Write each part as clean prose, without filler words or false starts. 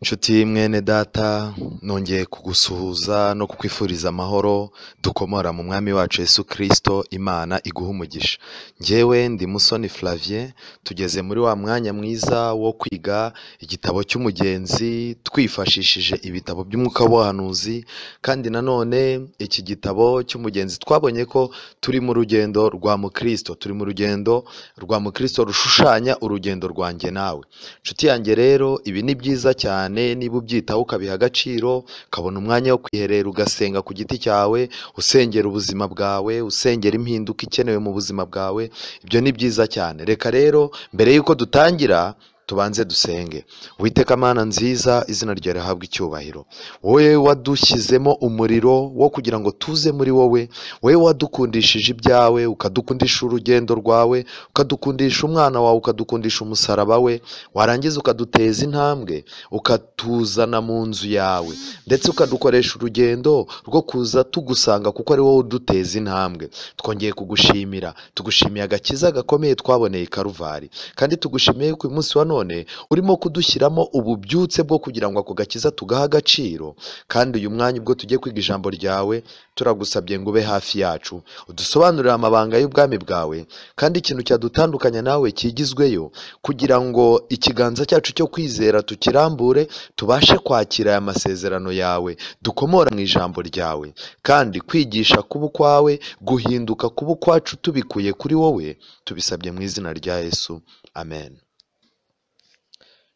Nshuti mwene data nongeye kugusuhuza no kukwifuriza amahoro dukomora mu mwami wacu Yesu Kristo. Imana iguha umugisha. Njyewe ndi Musoni Flavien, tugeze muri wa mwanya mwiza wo kwiga igitabo cy'Umugenzi twifashishije ibitabo by'umwuka w'ubuhanuzi, kandi nanone iki gitabo cy'Umugenzi twabonye ko turi mu rugendo rwa Mukristo, turi mu rugendo rwa Mukristo rushushanya urugendo rwanjye nawe. Nshuti yanjye rero, ibi ni byiza cyane niba ubyitaho ukabiha agaciro, ukabona umwanya wo kwiherera ugasenga ku giti cyawe, usengera ubuzima bwawe, usengera impinduka ikenewe mu buzima bwawe. Ibyo ni byiza cyane. Reka rero mbere y'uko dutangira tubanze dusenge. Uwiteka Mana nziza, izina ryawe rihabwe icyubahiro. Wowe wadushyizemo umuriro wo kugira ngo tuze muri wowe, wowe wadukundishije ibyawe, ukadukundisha urugendo rwawe, ukadukundisha umwana wawe, ukadukundisha umusaraba we, warangiza ukaduteza intambwe, ukatuzana mu nzu yawe, ndetse ukadukoresha urugendo rwo kuza tugusanga kuko ari wowe uduteza intambwe. Twongeye kugushimira, tugushimiye agakiza gakomeye twaboneye i Karuvari, kandi tugushimiye ko uyu munsi wa none urimo kudushyiramo ububyutse bwo kugira ngo ako gakiza tugaha agaciro. Kandi uyu mwanya ubwo tugiye kwiga ijambo ryawe, turagusabye ngo ube hafi yacu, udusobanurire amabanga y'ubwami bwawe, kandi ikintu cyadutandukanya nawe kigizweyo, kugira ngo ikiganza cyacu cyo kwizera tukirambure, tubashe kwakira aya masezerano yawe dukomora mu ijambo ryawe. Kandi kwigisha kuba ukwawe, guhinduka kuba ukwacu tubikuye kuri wowe, tubisabye mu izina rya Yesu, amen.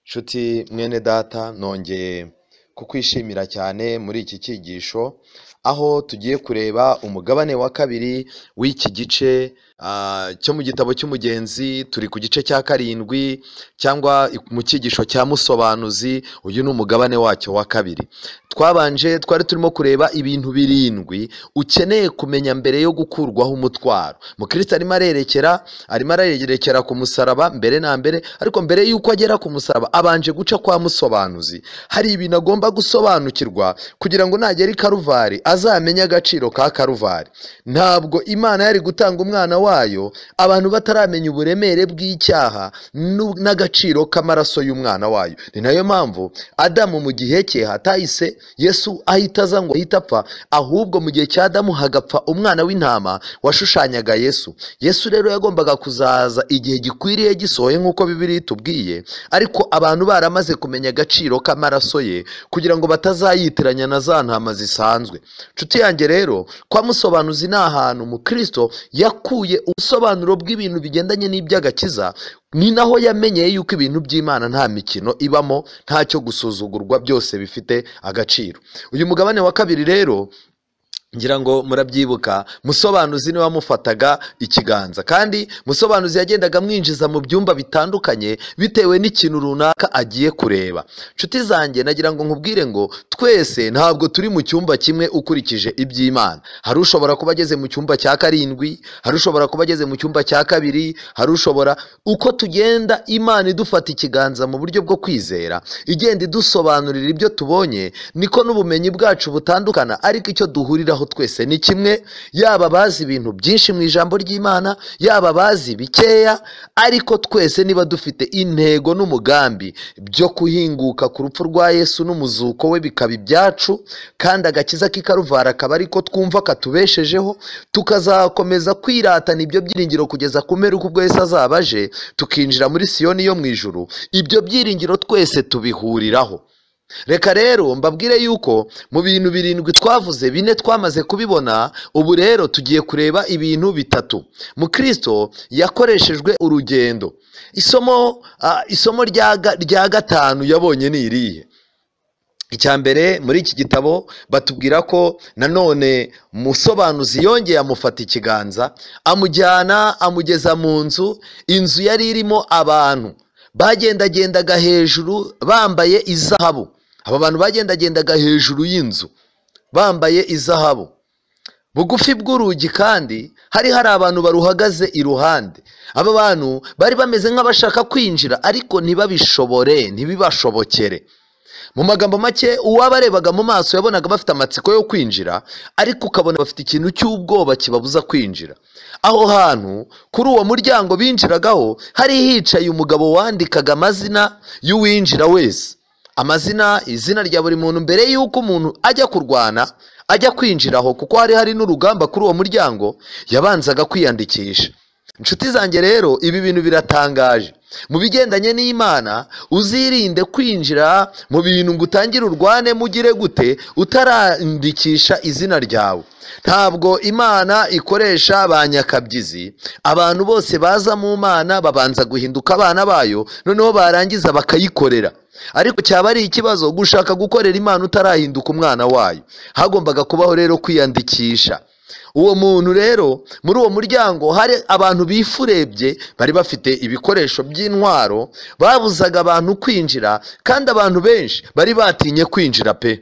Nshuti mwene data, nongeye kukwishimira cyane muri iki cyigisho, aho tugiye kureba umugabane wa kabiri w'iki gice cyo mu gitabo cy'Umugenzi. Turi ku gice cya karindwi, cyangwa mu cyigisho cya Musobanuzi. Uyu ni umugabane wacyo wa kabiri. Twari turimo kureba ibintu birindwi ukeneye kumenya mbere yo gukurwaho umutwaro. Mukristo arimo arerekera ku musaraba mbere na mbere, ariko mbere y'uko agera ku musaraba abanje guca kwa Musobanuzi. Hari ibintu agomba gusobanukirwa kugira ngo nagera i Karuvari azamenye agaciro ka Karuvari. Ntabwo Imana yari gutanga umwana wayo abantu bataramenya uburemere bw'icyaha n'agaciro k'amaraso y'umwana wayo. Ni nayo mpamvu Adamu mu gihe cye hatahise Yesu ahita aza ngo ahita apfa, ahubwo mu gihe cya Adamu hagapfa umwana w'intama washushanyaga Yesu. Yesu rero yagombaga kuzaza igihe gikwiriye gisohoye nk'uko Bibiliya itubwiye, ariko abantu baramaze kumenya agaciro k'amaraso ye kugira ngo batazayitiranya na za ntama zisanzwe. Nshuti yanjye rero, kwa Musobanuzi ni ahantu Mukristo yakuye ubusobanuro bw'ibintu bigendanye n'iby'agakiza. Ni naho yamenyeye yuko ibintu by'Imana nta mikino ibamo, ntacyo gusuzugurwa, byose bifite agaciro. Uyu mugabane wa kabiri rero, ngira ngo murabyibuka, Musobanuzi niwe wamufataga ikiganza, kandi Musobanuzi yagendaga amwinjiza mu byumba bitandukanye bitewe n'ikintu runaka agiye kureba. Nshuti zanjye, nagira ngo nkubwire ngo twese ntabwo turi mu cyumba kimwe ukurikije iby'Imana. Hari ushobora kuba ageze mu cyumba cya karindwi, hari ushobora kuba ageze mu cyumba cya kabiri, hari ushobora, uko tugenda Imana idufata ikiganza mu buryo bwo kwizera, igenda idusobanurira ibyo tubonye, niko n'ubumenyi bwacu butandukana, ariko icyo duhurira twese ni kimwe. Yaba bazi ibintu byinshi mu ijambo ry'Imana, yaba bazi bikeya, ariko twese niba dufite intego n'umugambi byo kuhinguka ku rupfu rwa Yesu n'umuzuko we bikaba ibyacu, kandi agakiza k'i Karuvari akaba ariko twumva katubeshejeho, tukazakomeza kwiratana ibyo byiringiro kugeza ku mperuka ubwo Yesu azaba aje tukinjira muri Siyoni yo mu ijuru. Ibyo byiringiro twese tubihuriraho. Reka rero mbabwire yuko mu bintu birindwi twavuze, bine twamaze kubibona. Ubu rero tugiye kureba ibintu bitatu Mukristo yakoreshejwe urugendo. Isomo rya gatanu yabonye ni irihe? Icya mbere, muri iki gitabo batubwira ko nanone Musobanuzi yongeye amufata ikiganza, amugeza mu nzu. Inzu yari irimo abantu bagendagendaga hejuru bambaye izahabu. Aba bantu bagendagendaga hejuru y'inzu bambaye izahabu. Bugufi bw'urugi kandi hari abantu baruhagaze iruhande. Aba bantu bari bameze nk'abashaka kwinjira, ariko ntibibashobokere. Mu magambo make, uwabarebaga mu maso yabonaga bafite amatsiko yo kwinjira, ariko ukabona bafite ikintu cy'ubwoba kibabuza kwinjira. Aho hantu kuri uwo muryango binjiragaho hari hicaye umugabo wandikaga amazina y'uwinjira wese. izina rya buri muntu mbere y'uko umuntu ajya kurwana, ajya kwinjiraho, kuko hari n'urugamba kuri uwo muryango, yabanzaga kwiyandikisha. Inshuti zanjye rero, ibi bintu biratangaje. Mu bigendanye n'Imana, uzirinde kwinjira mu bintu ngo utangire urwane mugire gute utarandikisha izina ryawe. Ntabwo Imana ikoresha ba nyakabyizi. Abantu bose baza mu Mana babanza guhinduka abana bayo, noneho barangiza bakayikorera. Ariko cyaba ari ikibazo gushaka gukorera Imana utarahinduka umwana wayo. Hagombaga kubaho rero kwiyandikisha. Uwo muntu rero, muri uwo muryango hari abantu bifurebye, bari bafite ibikoresho by'intwaro, babuzaga abantu kwinjira, kandi abantu benshi bari batinye kwinjira pe.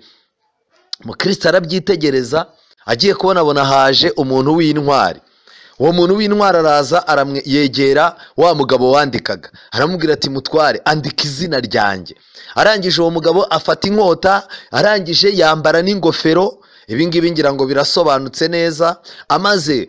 Umukristo arabyitegereza, agiye kubona haje umuntu w'intwari. Uwo muntu w'intwari araza, yegera wa mugabo wandikaga, aramubwira ati mutware, andika izina ryanjye. Arangije uwo mugabo afata inkota, arangije yambara n'ingofero. Ibingibi ngira ngo birasobanutse neza. Amaze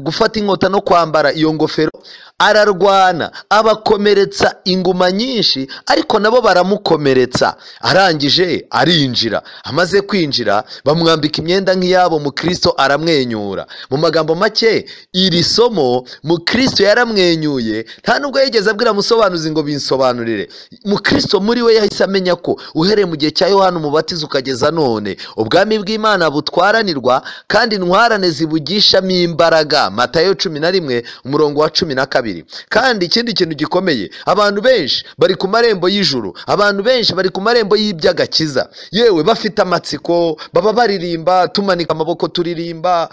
gufata inkota no kwambara iyo ngofero, ararwana, abakomeretsa inguma nyinshi, ariko nabo baramukomeretsa. Arangije arinjira. Amaze kwinjira, bamwambika imyenda nk'iyabo. Mukristo aramwenyura. Mu magambo make, iri somo Mukristo yaramwenyuye, nta nubwo yigeze abwira Musobanuzi ngo binsobanurire. Mukristo muri we yahise amenya ko uhereye mu gihe cya Yohana Umubatiza ukageza none, ubwami bw'Imana butwaranirwa kandi intwarane zibugishamo imbaraga. Matayo 11 umurongo wa 12. Kandi ikindi kintu gikomeye, abantu benshi bari ku marembo y'ijuru, abantu benshi bari ku marembo y'iby'agakiza, yewe bafite amatsiko, baba baririmba, tumanika amaboko turirimba,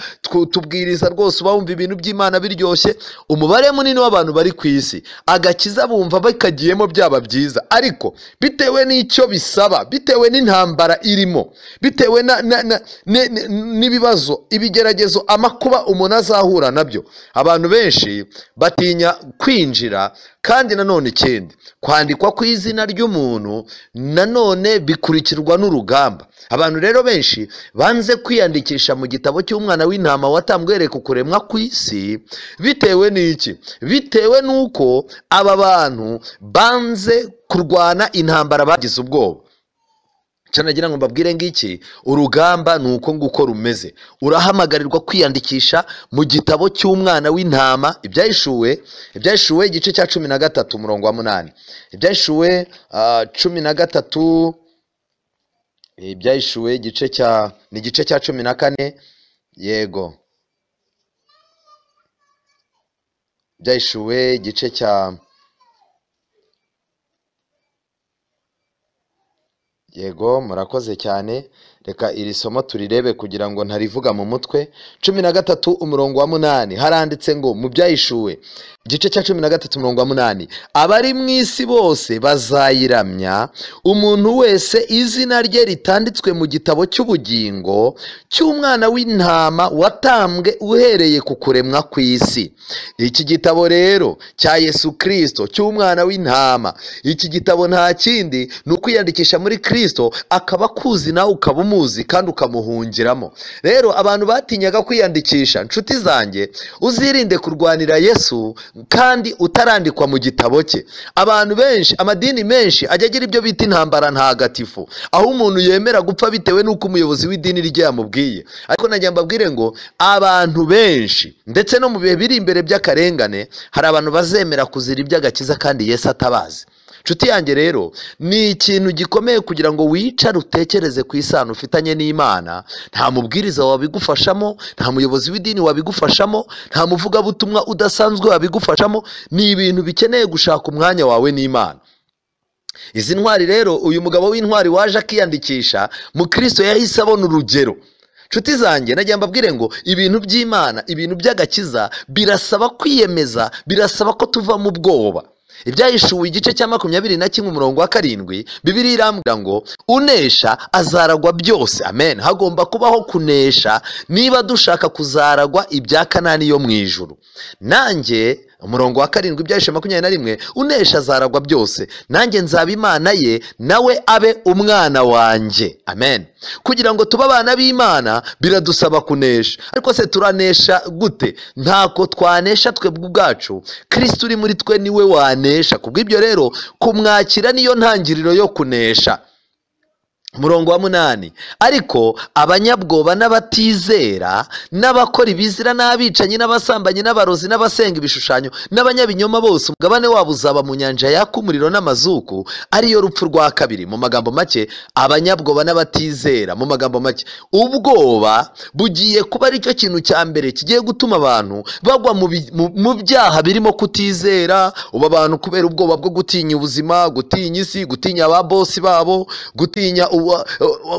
tubwiriza rwose, bumva ibintu by'Imana biryoshye. Umubare munini w'abantu bari ku isi, agakiza bumva bakagiyemo byaba byiza, ariko bitewe n'icyo bisaba, bitewe n'intambara irimo, bitewe n'ibibazo, ibigeragezo, amakuba umuntu azahura nabyo, abantu benshi batinya kwinjira. Kandi nanone ikindi, kwandikwa ku izina ry'umuntu nanone bikurikirwa n'urugamba. Abantu rero benshi banze kwiyandikisha mu gitabo cy'umwana w'intama watambwe yereka kuremwa ku isi. Bitewe n'iki? Bitewe n'uko aba bantu banze kurwana intambara, bagize ubwoba. Nagira ngo mbabwire ngiki, urugamba ni uko nguko rumeze. Urahamagarirwa kwiyandikisha mu gitabo cy'umwana w'intama. Ibyahishuwe igice cya 13 umurongo wa 8. Ibyahishuwe 13, ibyahishuwe igice cya 14. Yego, ibyahishuwe igice cya Yego, murakoze cyane. Reka iri somo turirebe kugira ngo ntarivuga mu mutwe. 13 umurongo wa 8 haranditse ngo, mu byahishuwe igice cya 13 umurongo wa 8, abari mu isi bose bazayiramya, umuntu wese izina rye ritanditswe mu gitabo cy'ubugingo cy'umwana w'intama watambwe uhereye ku kuremwa ku isi. Iki gitabo rero cya Yesu Kristo cy'umwana w'intama, iki gitabo nta kindi ni ukwiyandikisha muri Kristo, akaba kuzi nawe ukaba umuzi kandi ukamuhungiramo. Rero abantu batinyaga kwiyandikisha, nshuti zanjye, uzirinde kurwanira Yesu kandi utarandikwa mu gitabo cye. Abantu benshi, amadini menshi ajya agira ibyo bita intambara ntagatifu, aho umuntu yemera gupfa bitewe n'uko umuyobozi w'idini rye yamubwiye. Ariko nagira mbabwire ngo abantu benshi, ndetse no mu bihe biri imbere by'akarengane, hari abantu bazemera kuzira iby'agakiza kandi Yesu atabazi. Nshuti yanjye rero, ni ikintu gikomeye kugira ngo wicare utekereze ku isano ufitanye n'Imana. Nta mubwiriza wabigufashamo, nta muyobozi w'idini wabigufashamo, nta muvugabutumwa udasanzwe wabigufashamo. Ni ibintu bikeneye gushaka umwanya wawe n'Imana. Izi ntwari rero, uyu mugabo w'intwari waje akiyandikisha, Mukristo yahise abona urugero. Nshuti zanjye, nagira mbabwire ngo ibintu by'Imana, ibintu by'agakiza birasaba kwiyemeza, birasaba ko tuva mu bwoba. Ibyahishuwe igice cya 21 umurongo wa 7, Bibiliya irambwira ngo unesha azaragwa byose. Amen. Hagomba kubaho kunesha niba dushaka kuzaragwa ibya Kanani yo mu ijuru. Nanjye umurongo wa karindwi Ibyahishwe 21, unesha azaragwa byose, nanjye nzaba Imana ye, nawe abe umwana wanjye. Amen. Kugira ngo tube abana b'Imana biradusaba kunesha. Ariko se turanesha gute? Ntako twanesha twebwe ubwacu, Kristo uri muri twe niwe wanesha. Kubw'ibyo rero kumwakira niyo ntangiriro yo kunesha. Umurongo wa 8, ariko abanyabwoba n'abatizera n'abakora ibizira n'abicanyi n'abasambanyi n'abarozi n'abasenga ibishushanyo n'abanyabinyoma bose umugabane wabo uzaba mu nyanja yaka umuriro n'amazuku, ariyo rupfu rwa kabiri. Mu magambo make, abanyabwoba n'abatizera, mu magambo make, ubwoba bugiye kuba ari cyo kintu cya mbere kigiye gutuma abantu bagwa mu byaha birimo kutizera. Ubu abantu kubera ubwoba bwo gutinya ubuzima, gutinya isi, gutinya aba bosi babo, gutinya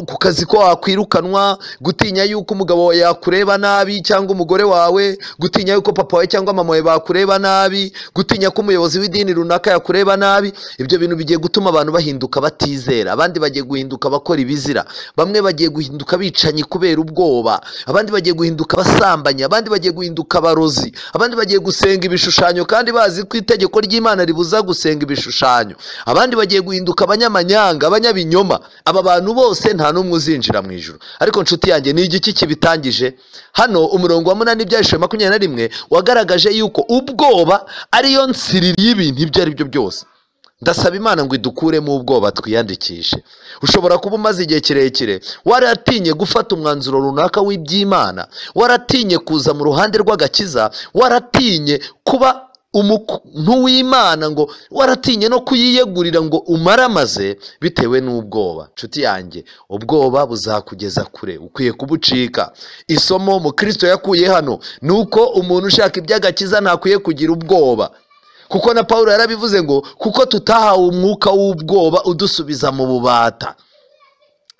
ku kazi ko wakwirukanwa, gutinya yuko umugabo wawe yakureba nabi cyangwa umugore wawe, gutinya yuko papa wawe cyangwa mama wawe bakureba nabi, gutinya ko umuyobozi w'idini runaka yakureba nabi. Ibyo bintu bigiye gutuma abantu bahinduka batizera, abandi bagiye guhinduka bakora ibizira, bamwe bagiye guhinduka bicanyi kubera ubwoba, abandi bagiye guhinduka basambanya, abandi bagiye guhinduka abarozi, abandi bagiye gusenga ibishushanyo kandi bazi ko itegeko ry'Imana ribuza gusenga ibishushanyo, abandi bagiye guhinduka abanyamanyanga, abanyabinyoma. Aba bantu bose nta n'umwe uzinjira mu ijuru. Ariko nshuti yanjye, ni igiki kibitangije? Hano umurongo wa 8 Ibyahishwe 21 wagaragaje yuko ubwoba ariyo nsiriri y'ibintu ibyo ari byo byose. Ndasaba Imana ngo idukuremo ubwoba twiyandikishe. Ushobora kuba umaze igihe kirekire waratinye gufata umwanzuro runaka w'iby'Imana, waratinye kuza mu ruhande rw'agakiza, waratinye kuba umuntu w'Imana, ngo waratinye no kuyiyegurira ngo umaramaze bitewe n'ubwoba. Nshuti yanjye, ubwoba buzakugeza kure, ukwiye kubucika. Isomo Mukristo yakuye hano ni uko umuntu ushaka iby'agakiza ntakwiye kugira ubwoba, kuko na Pawulo yarabivuze ngo kuko tutahawe umwuka w'ubwoba udusubiza mu bubata.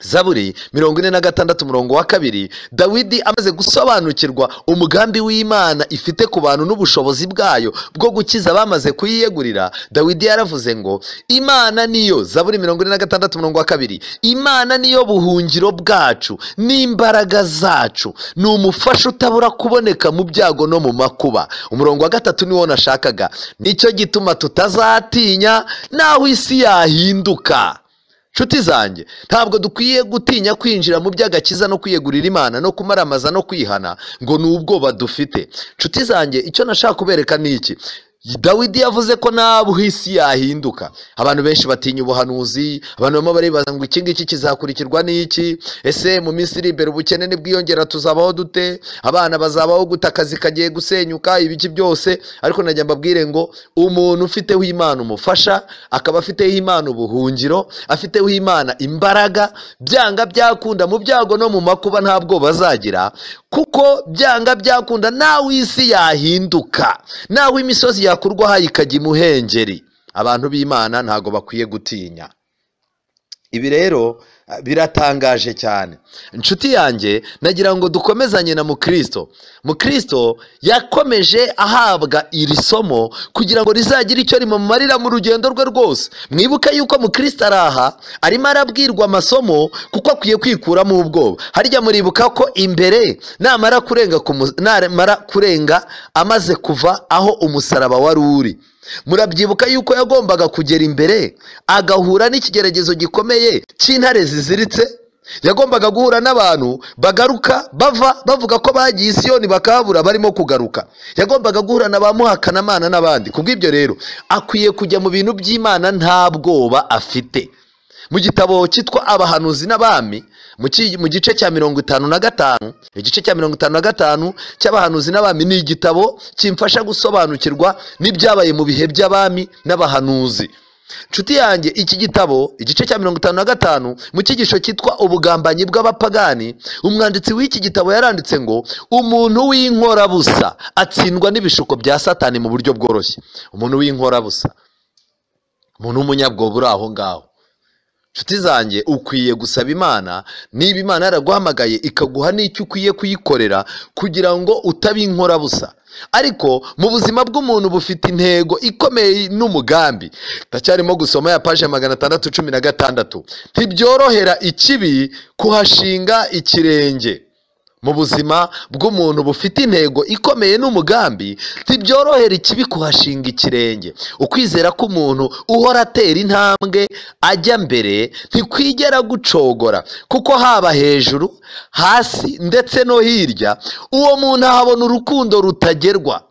Zaburi 46 umurongo wa 2, Dawidi amaze gusobanukirwa umugambi w'Imana ifite ku bantu n'ubushobozi bwayo bwo gukiza bamaze kuyiyegurira, Dawidi yaravuze ngo Imana niyo, Zaburi 46 umurongo wa 2, Imana niyo buhungiro bwacu n'imbaraga zacu, ni umufasha utabura kuboneka mu byago no mu makuba. Umurongo wa 3 niwo nashakaga, nicyo gituma tutazatinya naho isi yahinduka. Nshuti zanjye, ntabwo dukwiye gutinya kwinjira mu by'agakiza no kwiyegurira Imana no kumaramaza no kwihana ngo ni ubwoba dufite. Nshuti zanjye, icyo nashaka kubereka ni iki. Dawidi yavuze ko ntabwo isi yahinduka. Abantu benshi batinya ubuhanuzi, abantu bamwe baribaza ngo iki ngiki kizakurikirwa n'iki, ese mu minsi iri imbere ubukene nibwiyongera tuzabaho dute, abana bazabaho gute, akazi kagiye gusenyuka, ibiki byose. Ariko najya mbabwire ngo umuntu ufiteho Imana umufasha, akaba afiteho Imana ubuhungiro, afiteho Imana imbaraga, byanga byakunda mu byago no mu makuba ntabwo bazagira, kuko byanga byakunda nawe isi yahinduka, nawe imisozi yakurwaho ikajya imuhengeri. Abantu b'Imana ntago bakwiye gutinya. Ibi rero biratangaje cyane. Inshuti yanjye, nagira ngo dukomezanye na Mukristo. Mukristo yakomeje ahabwa iri somo kugira ngo rizagire icyo rimumarira mu rugendo rwe rwose. Mwibuke yuko Mukristo araha arimo arabwirwa amasomo kuko akwiye kwikuramo ubwoba. Harya muribuka ko imbere namara kurenga amaze kuva aho umusaraba wari uri, murabyibuka yuko yagombaga kugera imbere agahura n'ikigeragezo gikomeye cy'intare ziziritse. Yagombaga guhura n'abantu bagaruka bavuga ko bagiye Siyoni bakabura barimo kugaruka. Yagombaga guhura na bamuhakanamana n'abandi. Kubw'ibyo rero akwiye kujya mu bintu by'Imana nta bwoba afite. Mu gitabo cyitwa Abahanuzi n'Abami, mu gice cya 55, igice cya 55 cy'Abahanuzi n'Abami ni igitabo kimfasha gusobanukirwa n'ibyabaye mu bihe by'abami n'abahanuzi. Nshuti yanjye, iki gitabo igice cya 55 mu cyigisho cyitwa ubugambanyi bw'abapagani, umwanditsi w'iki gitabo yaranditse ngo umuntu w'inkorabusa atsindwa n'ibishuko bya Satani mu buryo bworoshye. Umuntu w'inkorabusa, umuntu w'umunyabwoba uri aho ngaho. Nshuti zanjye, ukwiye gusaba Imana, niba Imana yaraguhamagaye ikaguha n'icyo ukwiye kuyikorera kugira ngo utabe inkorabusa. Ariko mu buzima bw'umuntu bufite intego ikomeye n'umugambi. Ndacyarimo gusoma ya page 616. Ntibyorohera ikibi kuhashinga ikirenge. mu buzima bw'umuntu bufite intego ikomeye n'umugambi, ntibyorohera ikibi kuhashinga ikirenge. Ukwizera k'umuntu uhora atera intambwe ajya mbere ntikwigera gucogora, kuko haba hejuru, hasi ndetse no hirya, uwo muntu ahabona urukundo rutagerwa.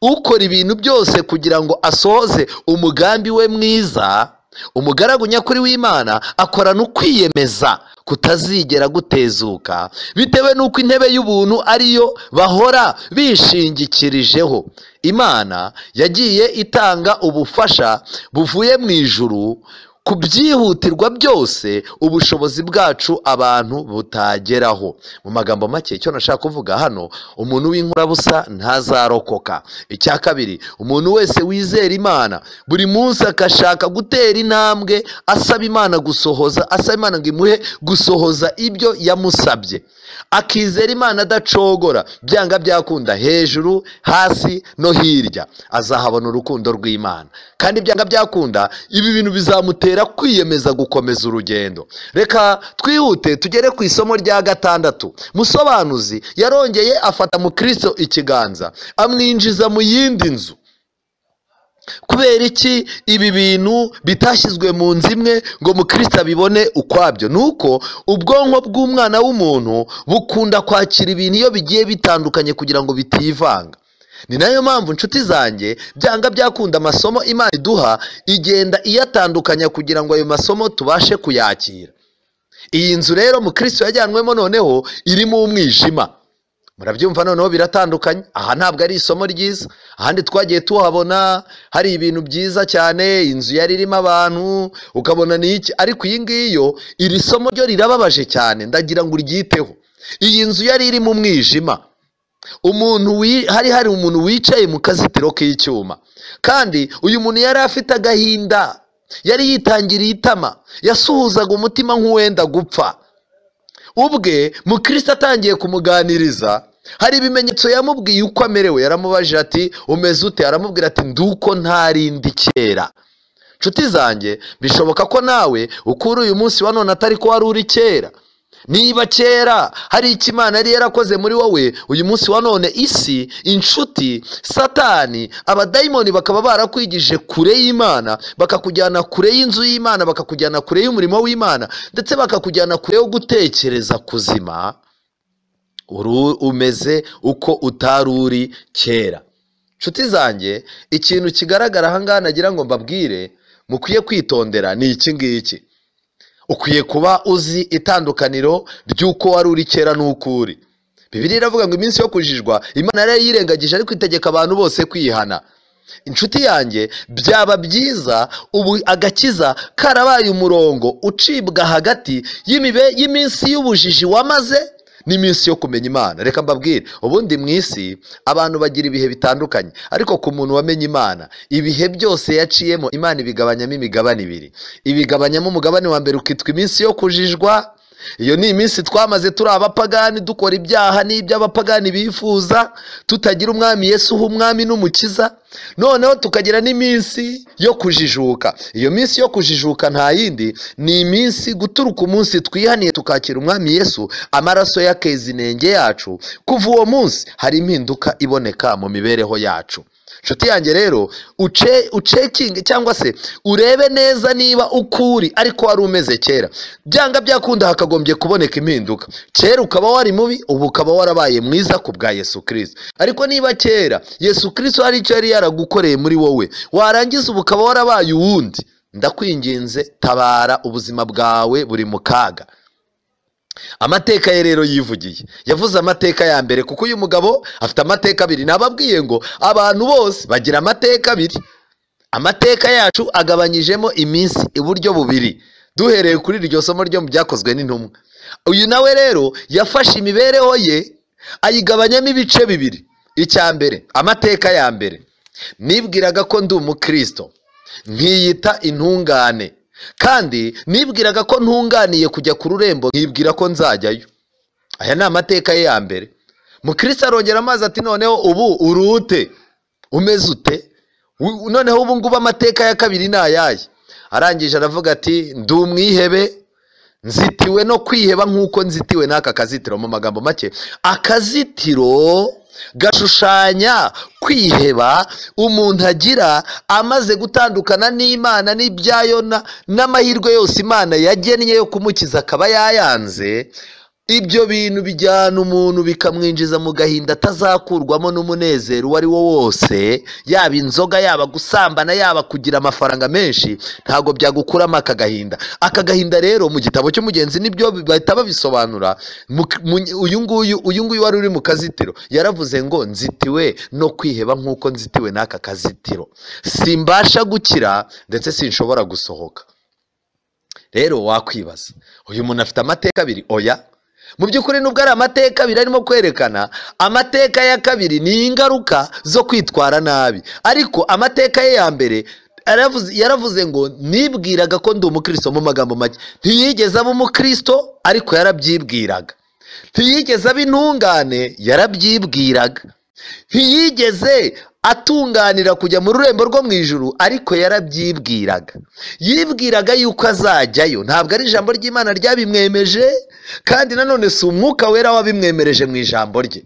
Ukora ibintu byose kugira ngo asohoze umugambi we mwiza, umugaragu nyakuri w'Imana akorana ukwiyemeza kutazigera gutezuka, bitewe n'uko intebe y'ubuntu ariyo bahora bishingikirijeho. Imana yagiye itanga ubufasha buvuye mu ijuru ku byihutirwa byose ubushobozi bwacu abantu butageraho. Mu magambo make, icyo nashaka kuvuga hano, umuntu w'inkurabusa ntazarokoka. Icya kabiri, umuntu wese wizera Imana buri munsi akashaka gutera intambwe asaba Imana ngo imuhe gusohoza ibyo yamusabye, akizera Imana adacogora, byanga byakunda hejuru, hasi no hirya, azahabona urukundo rw'Imana. Kandi byanga byakunda ibi bintu bizamutera kwiyemeza gukomeza urugendo. Reka twihute tugere ku isomo rya 6. Musobanuzi yarongeye afata Umukristo ikiganza amwinjiza mu yindi nzu. Kubera iki ibi bintu bitashyizwe mu nzu imwe ngo Umukristo abibone ukwabyo? Nuko ubwonko bw'umwana w'umuntu bukunda kwakira ibintu iyo bigiye bitandukanye kugira ngo bitivanga. Ni nayo mpamvu nshuti zanjye, byanga byakunda amasomo Imana iduha igenda iyatandukanya kugira ngo ayo masomo tubashe kuyakira. Iyi nzu rero Umukristo yajyanwemo noneho irimo umwijima. Murabyumva noneho biratandukanye. Aha ntabwo ari isomo ryiza. Ahandi twagiye tuhabona hari ibintu byiza cyane, inzu yari irimo abantu ukabona ni iki, ariko iyi ngiyo iri somo ryo rirababaje cyane, ndagira ngo uryiteho. Iyi nzu yari iri mu mwijima. Hari umuntu wicaye mu kazitiro k'icyuma, kandi uyu muntu yari afite agahinda, yari yitangiriye itama, yasuhuzaga umutima nk'uwenda gupfa. Ubwe Mukristo atangiye kumuganiriza, hari ibimenyetso yamubwiye uko amerewe. Yaramubajije ati umeze ute? Aramubwira ati nduko ntarindi kera. Nshuti zanjye, bishoboka ko nawe ukuri uyu munsi wa none atari ko wari uri kera. Niba kera hari icyo Imana yari yarakoze muri wowe, uyu munsi wa none isi, inshuti, Satani, abadayimoni bakaba barakwigije kure y'Imana, bakakujyana kure y'inzu y'Imana, bakakujyana kure y'umurimo w'Imana, ndetse bakakujyana kure yo gutekereza kuzima. Umeze uko utari uri kera. Nshuti zanjye, ikintu kigaragara ahangaha nagira ngo mbabwire mukwiye kwitondera ni iki ngiki. Ukwiye kuba uzi itandukaniro ry'uko wari uri kera n'uko uri. Bibiliya iravuga ngo iminsi yo kujijwa Imana yari yirengagije, ariko itegeka abantu bose kwihana. Inshuti yanjye, byaba byiza ubu agakiza karabaye umurongo ucibwa hagati y'iminsi y'ubujiji wamaze n'iminsi yo kumenya Imana. Reka mbabwire, ubundi mu isi abantu bagira ibihe bitandukanye, ariko ku muntu wamenye Imana, ibihe byose yaciyemo Imana ibigabanyamo imigabane ibiri. Ibigabanyamo umugabane wa mbere ukitwa iminsi yo kujijwa. Iyo ni iminsi twamaze turi abapagani, dukora ibyaha n'iby'abapagani bifuza, tutagira umwami Yesu umwami n'umukiza. Noneho tukagira n'iminsi yo kujijuka. Iyo minsi yo kujijuka nta yindi, ni iminsi guturuka umunsi twihaniye tukakira umwami Yesu, amaraso yakeza inenge yacu. Kuva uwo munsi hari impinduka iboneka mu mibereho yacu. Nshuti yanjye rero, ucekinge cyangwa se urebe neza niba ukuri ariko wari umeze kera. Byanga byakunda hakagombye kuboneka impinduka. Kera ukaba wari mubi, ubu ukaba warabaye mwiza ku bwa Yesu Kristo. Ariko niba kera Yesu Kristo hari icyo yari yaragukoreye muri wowe, warangiza ubu ukaba warabaye uwundi, ndakwinginze tabara, ubuzima bwawe buri mu kaga. Amateka ye rero yivugiye, yavuze amateka ya mbere, kuko uyu mugabo afite amateka abiri. Nababwiye ngo abantu bose bagira amateka abiri. Amateka yacu agabanyijemo iminsi iburyo bubiri, duhereye kuri iryo somo ryo mu Byakozwe n'Intumwa. Uyu nawe rero yafashe imibereho ye ayigabanyamo ibice bibiri. Icya mbere, amateka ya mbere, nibwiraga ko ndi Umukristo, nkiyita intungane, kandi nibwiraga ko ntunganiye kujya ku rurembo, nkibwira ko nzajyayo. Aya ni amateka ye ya mbere. Mukristo arongera amazi ati noneho ubu urute, umeze ute? Noneho ubu ngubu amateka ya kabiri ni ayaye. Arangije aravuga ati ndi umwihebe, nzitiwe no kwiheba nk'uko nzitiwe n'aka kazitiro. Mu magambo make, akazitiro gashushanya kwiheba umuntu agira amaze gutandukana n'Imana n'ibyayo n'amahirwe yose Imana yagennye yo kumukiza akaba yayanze. Ibyo bintu bijyana umuntu bikamwinjiza mu gahinda atazakurwamo n'umunezero uwo ari wo wose, yaba inzoga, yaba gusambana, yaba kugira amafaranga menshi, ntabwo byagukuramo aka gahinda. Aka gahinda rero mu gitabo cy'Umugenzi nibyo bahita babisobanura. Uyu nguyu wari uri mu kazitiro yaravuze ngo nzitiwe no kwiheba nk'uko nzitiwe n'aka kazitiro, simbasha gukira ndetse sinshobora gusohoka. Rero wakwibaza, uyu muntu afite amateka abiri? Oya, mu by'ukuri nubwo ari amateka abiri arimo kwerekana, amateka ya kabiri ni ingaruka zo kwitwara nabi. Ariko amateka ye ya mbere yaravuze ngo nibwiraga ko ndi umukristo. Mu magambo make, ntiyigeze aba umukristo ariko yarabyibwiraga. Ntiyigeze aba intungane, yarabyibwiraga. Ntiyigeze atunganira kujya mu rurembo rwo mu ijuru ariko yarabyibwiraga. Yibwiraga yuko azajyayo. Ntabwo ari ijambo ry'Imana ryabimwemeje, kandi nanone si umwuka wera wabimwemereje mu ijambo rye.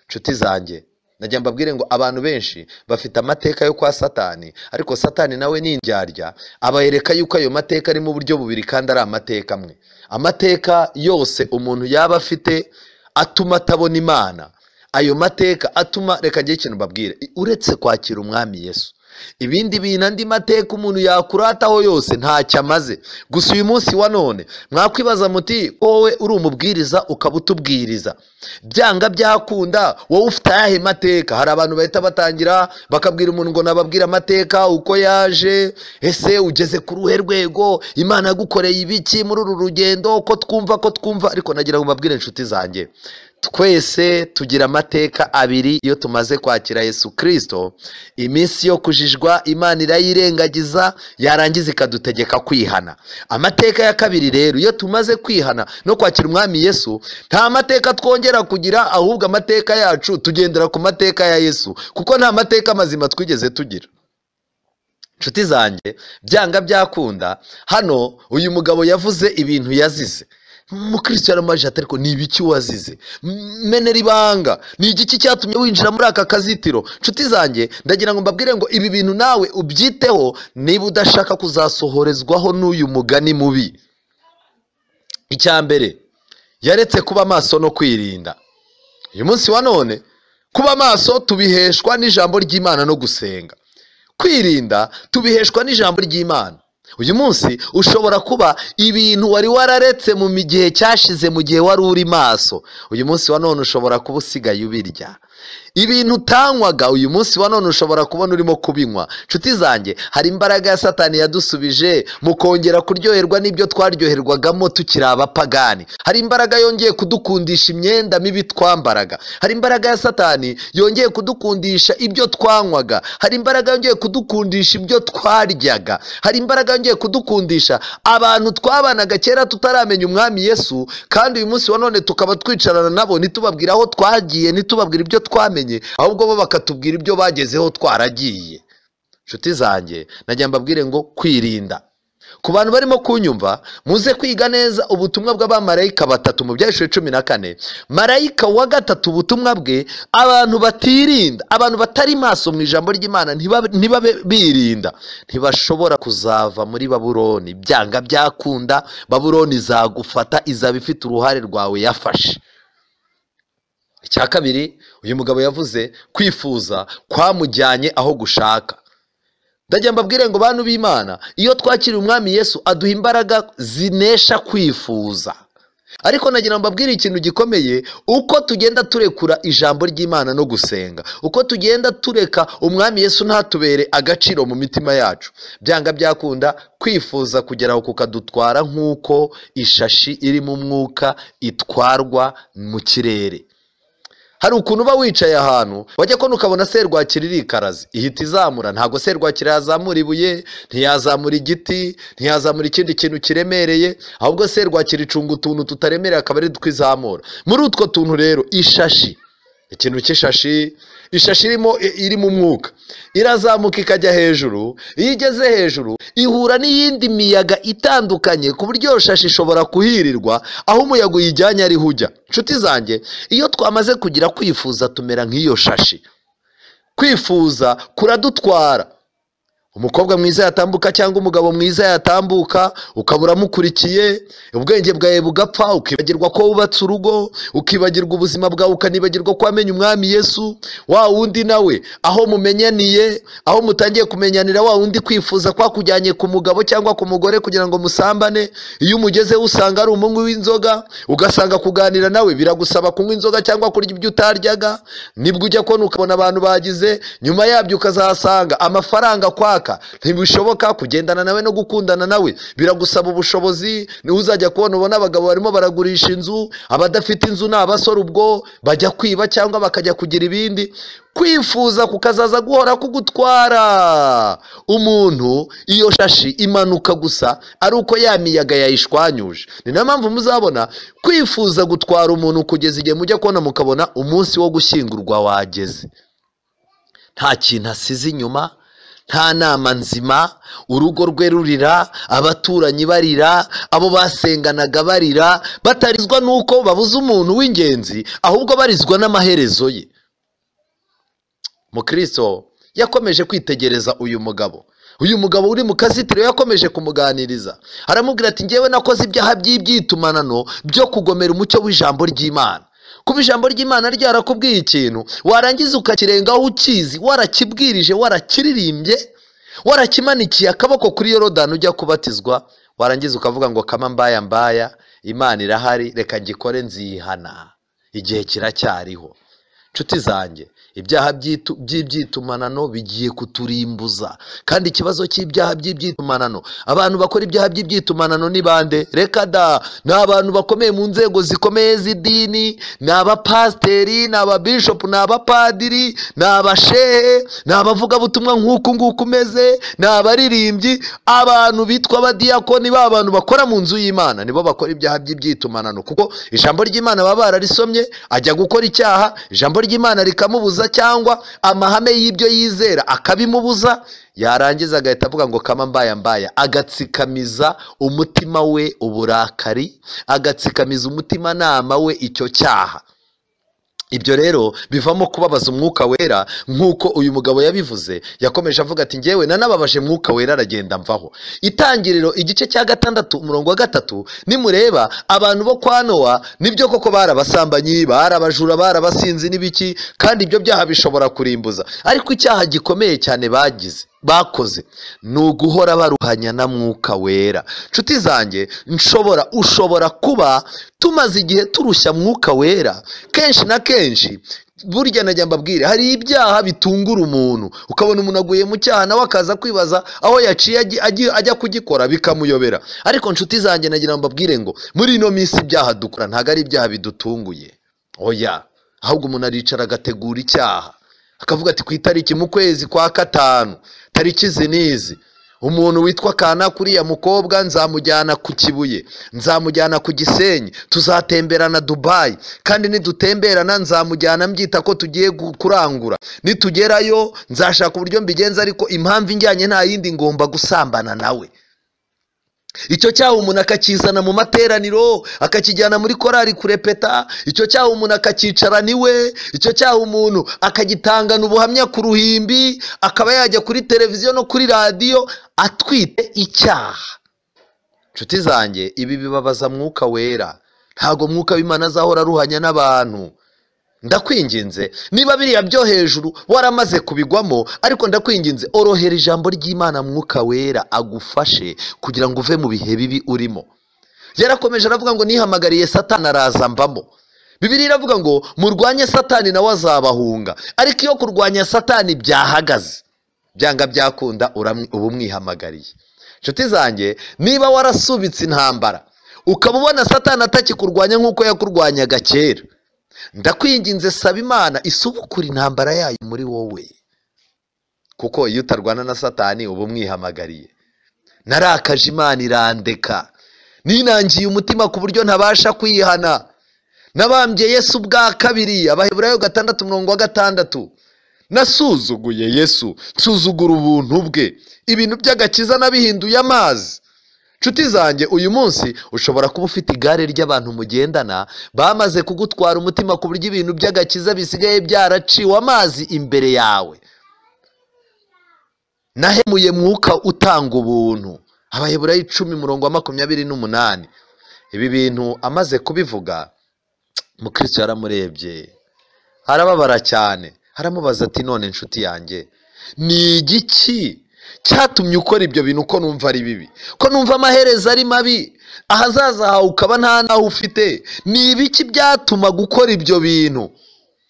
Nshuti zanjye, najya mbabwire ngo abantu benshi bafite amateka yo kwa Satani, ariko Satani nawe ni indyarya, abayereka yuko ayo mateka ari mu buryo bubiri kandi ari amateka amwe. Amateka yose umuntu yaba afite atuma atabona Imana. Ayo mateka atuma, reka njye ikintu mbabwire, uretse kwakira umwami Yesu, ibindi bintu andi mateka umuntu yakurataho yose ntacyo amaze. Gusa uyu munsi wa none mwakwibaza muti, wowe uri umubwiriza ukaba utubwiriza, byanga byakunda wowe ufite ayahe mateka? Hari abantu bahita batangira bakabwira umuntu ngo nababwira amateka uko yaje. Ese ugeze ku ruhe rwego? Imana yagukoreye ibiki muri uru rugendo? ko twumva. Ariko nagira ngo mbabwire inshuti zanjye, twese tugira amateka abiri. Iyo tumaze kwakira Yesu Kristo, iminsi yo kujijwa Imana irayirengagiza, yarangiza ikadutegeka kwihana. Amateka ya kabiri rero, iyo tumaze kwihana no kwakira umwami Yesu, nta mateka twongera kugira, ahubwo amateka yacu tugendera ku mateka ya Yesu, kuko nta mateka mazima twigeze tugira. Nshuti zanjye, byanga byakunda, hano uyu mugabo yavuze ibintu yazize. Umukristo yaramajije ati, ariko ni ibiki wazize? Menera ibanga, ni igiki cyatumye winjira muri aka kazitiro? Nshuti zanjye, ndagira ngo mbabwire ngo ibi bintu nawe ubyiteho niba udashaka kuzasohorezwaho n'uyu mugani mubi. Icya mbere, yaretse kuba maso no kwirinda. Uyu munsi wa none, kuba maso tubiheshwa n'ijambo ry'Imana no gusenga. Kwirinda tubiheshwa n'ijambo ry'Imana. Uyu munsi ushobora kuba ibintu wari wararetse mu gihe cyashize, mu gihe wari uri maso, uyu munsi wa none ushobora kuba usigaye ubirya. Ibintu utanywaga, uyu munsi wa none ushobora kubona urimo kubinywa. Nshuti zanjye, hari imbaraga ya Satani yadusubije mu kongera kuryoherwa n'ibyo twaryoherwagamo tukiri abapagani. Hari imbaraga yongeye kudukundisha imyenda mibi twambaraga. Hari imbaraga ya Satani yongeye kudukundisha ibyo twanywaga. Hari imbaraga yongeye kudukundisha ibyo twaryaga. Hari imbaraga yongeye kudukundisha abantu twabanaga kera tutaramenya umwami Yesu, kandi uyu munsi wa none tukaba twicarana nabo ntitubabwira aho twagiye, ntitubabwira ibyo twamenye, ahubwo bo bakatubwira ibyo bagezeho twaragiye. Nshuti zanjye, najya mbabwire ngo kwirinda. Ku bantu barimo kunyumva, muze kwiga neza ubutumwa bw'abamarayika batatu mu Byahishuwe 14. Marayika wa gatatu ubutumwa bwe, abantu batirinda, abantu batari maso mu ijambo ry'Imana, ntibabe birinda, ntibashobora kuzava muri Babuloni. Byanga byakunda, Babuloni izagufata, izaba ifite uruhare rwawe yafashe. Icya kabiri, uyu mugabo yavuze kwifuza kwamujyanye aho gushaka. Ndajya mbabwire ngo bantu b'Imana, iyo twakiriye umwami Yesu aduha imbaraga zinesha kwifuza. Ariko nagira mbabwire ikintu gikomeye, uko tugenda turekura ijambo ry'Imana no gusenga, uko tugenda tureka umwami Yesu ntatubere agaciro mu mitima yacu, byanga byakunda kwifuza kugeraho kukadutwara nk'uko ishashi iri mu mwuka itwarwa mu kirere. Hari ukuntu uba wicaye ahantu wajya ko ukabona serwakira irikaraze ihita izamura. Ntabwo serwakira yazamura ibuye, ntiyazamura igiti, ntiyazamura ikindi kintu kiremereye, ahubwo serwakira icunga utuntu tutaremereye akaba ari twizamura. Muri utwo tuntu rero ishashi, ikintu cy'ishashi, ishashi iri mu mwuka irazamuka ikajya hejuru. Iyo igeze hejuru ihura n'iyindi miyaga itandukanye ku buryo iyo shashi ishobora kuhirirwa aho umuyaga uyijyanye ariho ujya. Nshuti zanjye, iyo twamaze kugira kwifuza tumera nk'iyo shashi. Kwifuza kuradutwara. Umukobwa mwiza yatambuka cyangwa umugabo mwiza yatambuka ukabura mukurikiye, ubwenge bwawe bugapfa, ukibagirwa ko wubatse urugo, ukibagirwa ubuzima bwawe, ukanibagirwa ko wamenye umwami Yesu. Wa wundi nawe aho mumenyaniye, aho mutangiye kumenyanira, wa wundi kwifuza kwa kujyanye ku mugabo cyangwa ku mugore kugira ngo musambane, iyo umugezeho usanga ari umunywi w'inzoga, ugasanga kuganira nawe biragusaba kunywa inzoga cyangwa kurya ibyo utaryaga. Nibwo ujya kubona ukabona abantu bagize, nyuma yabyo ukazahasanga amafaranga kwaka. Ntibishoboka kugendana nawe no gukundana nawe, biragusaba ubushobozi. Ni uzajya kubona ubona abagabo barimo baragurisha inzu, abadafite inzu ni abasore ubwo bajya kwiba cyangwa bakajya kugira ibindi. Kwifuza kukazaza guhora kugutwara. Umuntu iyo shashi imanuka gusa ari uko ya miyaga yayishwanyuje. Ni nayo mpamvu muzabona kwifuza gutwara umuntu kugeza igihe mujya kubona mukabona umunsi wo gushyingurwa wageze, nta kintu asize inyuma, nta nama nzima, urugo rwe rurira, abaturanyi barira, abo basenganaga barira, batarizwa nuko babuze umuntu w'ingenzi, ahubwo barizwa n'amaherezo ye. Mukristo yakomeje kwitegereza uyu mugabo uri mu kazitiro, yakomeje kumuganiriza, aramubwira ati ngewe nakoze ibyaha by'ibyitumanano byo kugomera umucyo w'ijambo ry'Imana. Kuba ijambo ry'Imana ryarakubwiye ikintu warangiza ukakirengaho ukizi, warakibwirije, warakiririmbye, warakimanikiye akaboko kuri Yorodani ujya kubatizwa, warangiza ukavuga ngo kama mbaya Imana irahari, reka ngikore nzihana, igihe kiracyariho. Nshuti zanjye, ibyaha by'ibyitumanano bigiye kuturimbuza. Kandi ikibazo cy'ibyaha by'ibyitumanano, abantu bakora ibyaha by'ibyitumanano ni bande? Reka da, ni abantu bakomeye mu nzego zikomeye z'idini, ni abapasiteri, ni ababishopu, ni abapadiri, ni abashehe, ni abavugabutumwa nk'uku nguku umeze, ni abaririmbyi, abantu bitwa abadiyakoni, ba bantu bakora mu nzu y'Imana nibo bakora ibyaha by'ibyitumanano, kuko ijambo ry'Imana baba bararisomye, ajya gukora icyaha, ijambo ry'Imana rikamubuza cyangwa amahame y'ibyo yizera akabimubuza, yarangiza agahita avuga ngo kama mbaya, agatsikamiza umutima we uburakari, agatsikamiza umutima nama we icyo cyaha. Ibyo rero bivamo kubabaza umwuka wera, nk'uko uyu mugabo yabivuze. Yakomeje avuga ati ngewe nanababaje mwuka wera, aragenda mvaho. Itangiriro igice cya 6 umurongo wa 3, nimureba abantu bo kwa Nowa nibyo koko barabasambanyi, barabajura, barabasinzi n'ibiki, kandi ibyo byaha bishobora kurimbuza. Ariko icyaha gikomeye cyane bakoze ni uguhora baruhanya na mwuka wera. Nshuti zanjye, ushobora kuba tumaze igihe turushya mwuka wera. Kenshi na kenshi burya najya mbabwire, hari ibyaha bitungura umuntu, ukabona umuntu aguye mu cyaha nawe akaza kwibaza aho yaciye ajya kugikora bikamuyobera. Ariko nshuti zanjye, nagira mbabwire ngo muri ino minsi ibyaha dukora ntabwo ari ibyaha bidutunguye, oya, ahubwo umuntu aricara agategura icyaha, akavuga ati ku itariki mu kwezi kwa 5 tariki zinizi, umuntu witwa kana kuriya mukobwa nzamujyana ku Kibuye, nzamujyana ku Gisenyi, tuzatemberana Dubai, kandi nidutemberana nzamujyana mbyita ko tugiye kurangura, nitugerayo nzashaka uburyo mbigenza, ariko impamvu injyanye nta yindi, ngomba gusambana nawe. Icyo cyaha umuntu akakizana mu materaniro, akakijyana muri korari kurepeta, icyo cyaha umuntu akakicara niwe, icyo cyaha umuntu akagitangana ubuhamya ku ruhimbi, akaba yajya kuri televiziyo no kuri radiyo atwite icyaha. Nshuti zanjye, ibi bibabaza mwuka wera. Ntago mwuka w'Imana azahora aruhanya n'abantu. Ndakwinginze, niba biriya byo hejuru waramaze kubigwamo, ariko ndakwinginze orohera ijambo ry'Imana, mwuka wera agufashe kugira ngo uve mu bihe bibi urimo. Yarakomeje aravuga ngo nihamagariye Satani araza mbamo. Bibiliya iravuga ngo murwanye Satani nawe azabahunga. Ariko iyo kurwanya Satani byahagaze, byanga byakunda ubu mwihamagariye. Nshuti zanjye, niba warasubitse intambara ukaba ubona Satani atakikurwanya nk'uko yakurwanyaga kera, ndakwinginze saba Imana isubukura intambara yayo muri wowe, kuko iyo utarwana na Satani uba umwihamagariye. Narakaje Imana irandeka, ninangiye umutima ku buryo ntabasha kwihana, nabambye Yesu bwa kabiri, Abaheburayo 6:6, nasuzuguye Yesu, nsuzugura ubuntu bwe, ibintu by'agakiza nabihinduye amazi. Nshuti zanjye, uyu munsi ushobora kuba ufite igare ry'abantu mugendana bamaze kugutwara umutima ku buryo ibintu by'agakiza bisigaye byaraciwe amazi imbere yawe. Nahemuye mwuka utanga ubuntu. Abaheburayo 10:28. Ibi bintu amaze kubivuga, Umukristo yaramurebye arababara cyane, aramubaza ati none nshuti yanjye, ni igiki cyatumye ukora ibyo bintu ko numva ari bibi, ko numva amaherezo ari mabi, ahazaza hawe ukaba nta naho ufite? Ni ibiki byatuma gukora ibyo bintu?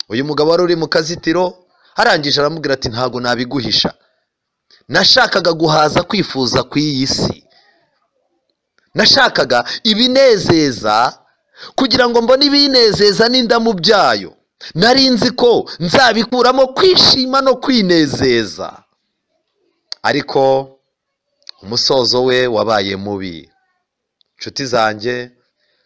Uyu mugabo wari uri mu kazitiro arangije aramubwira ati ntago nabiguhisha, nashakaga guhaza kwifuza kw'iyi si, nashakaga ibinezeza kugira ngo mbone ibinezeza n'indamu byayo. Nari nzi ko nzabikuramo kwishima no kwinezeza, ariko umusozo we wabaye mubi. Nshuti zanjye,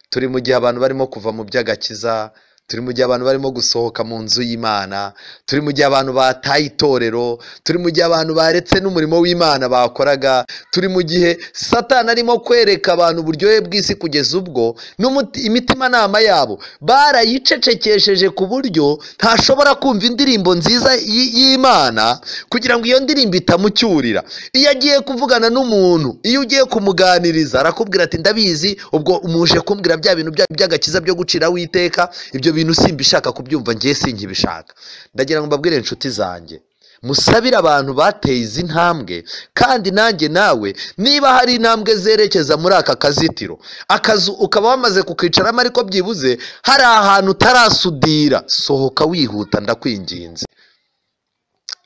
turi mu gihe abantu barimo kuva mu by'agakiza, turi mu gihe abantu barimo gusohoka mu nzu y'Imana, turi mu gihe abantu bataye itorero, turi mu gihe abantu baretse n'umurimo w'Imana bakoraga, turi mu gihe Satani arimo kwereka abantu uburyohe bw'isi kugeza ubwo imitimanama yabo barayicecekesheje ku buryo ntashobora kumva indirimbo nziza y'Imana kugira ngo iyo ndirimbo itamucyurira. Iyo agiye kuvugana n'umuntu, iyo ugiye kumuganiriza arakubwira ati ndabizi, ubwo umuje kumbwira bya bintu by'agakiza byo gucira witeka, ibyo bintu simbishaka kubyumva, ngiye sinkibishaka. Ndagira ngo mbabwire inshuti zanjye, musabire abantu bateye izi ntambwe, kandi nanjye nawe niba hari intambwe zerekeza muri aka kazitiro, akazu ukaba wamaze kukicaramo ariko byibuze hari ahantu utarasudira, sohoka wihuta ndakwinginze.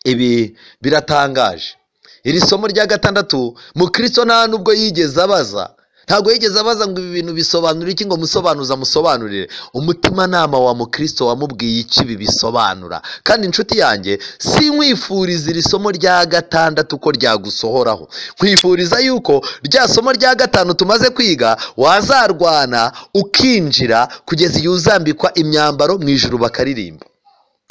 Ibi biratangaje. Iri somo rya 6 Mukristo nta nubwo yigeze abaza, ntabwo yigeze abaza ngo ibi bintu bisobanura iki, ngo musobanuza musobanurire. Umutimanama wa Mukristo wamubwiye iki ibi bisobanura. Kandi inshuti yanjye, sinkwifuriza iri somo rya 6 uko ryagusohoraho, nkwifuriza yuko rya somo rya 5 tumaze kwiga wazarwana ukinjira kugeza igihe uzambikwa imyambaro mu ijuru bakaririmba.